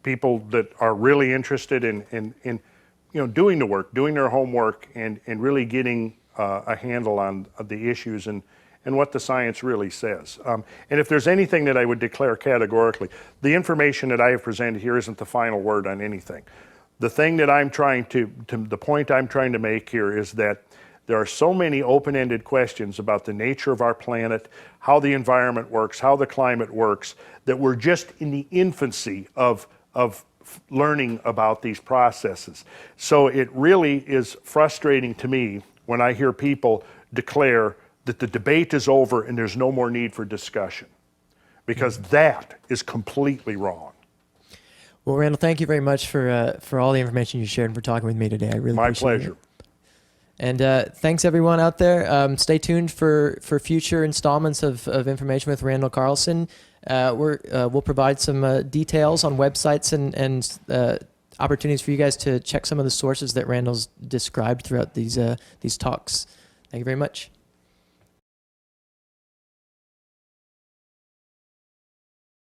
Speaker 2: people that are really interested in doing the work, doing their homework, and really getting a handle on the issues and what the science really says. And if there's anything that I would declare categorically, the information that I have presented here isn't the final word on anything. The thing that the point I'm trying to make here is that there are so many open-ended questions about the nature of our planet, how the environment works, how the climate works, that we're just in the infancy of learning about these processes. So it really is frustrating to me when I hear people declare that the debate is over and there's no more need for discussion, because that is completely wrong.
Speaker 1: Well, Randall, thank you very much for all the information you shared and for talking with me today. I really appreciate it.
Speaker 2: My pleasure.
Speaker 1: And thanks everyone out there. Stay tuned for future installments of information with Randall Carlson. We'll provide some details on websites and opportunities for you guys to check some of the sources that Randall's described throughout these talks. Thank you very much.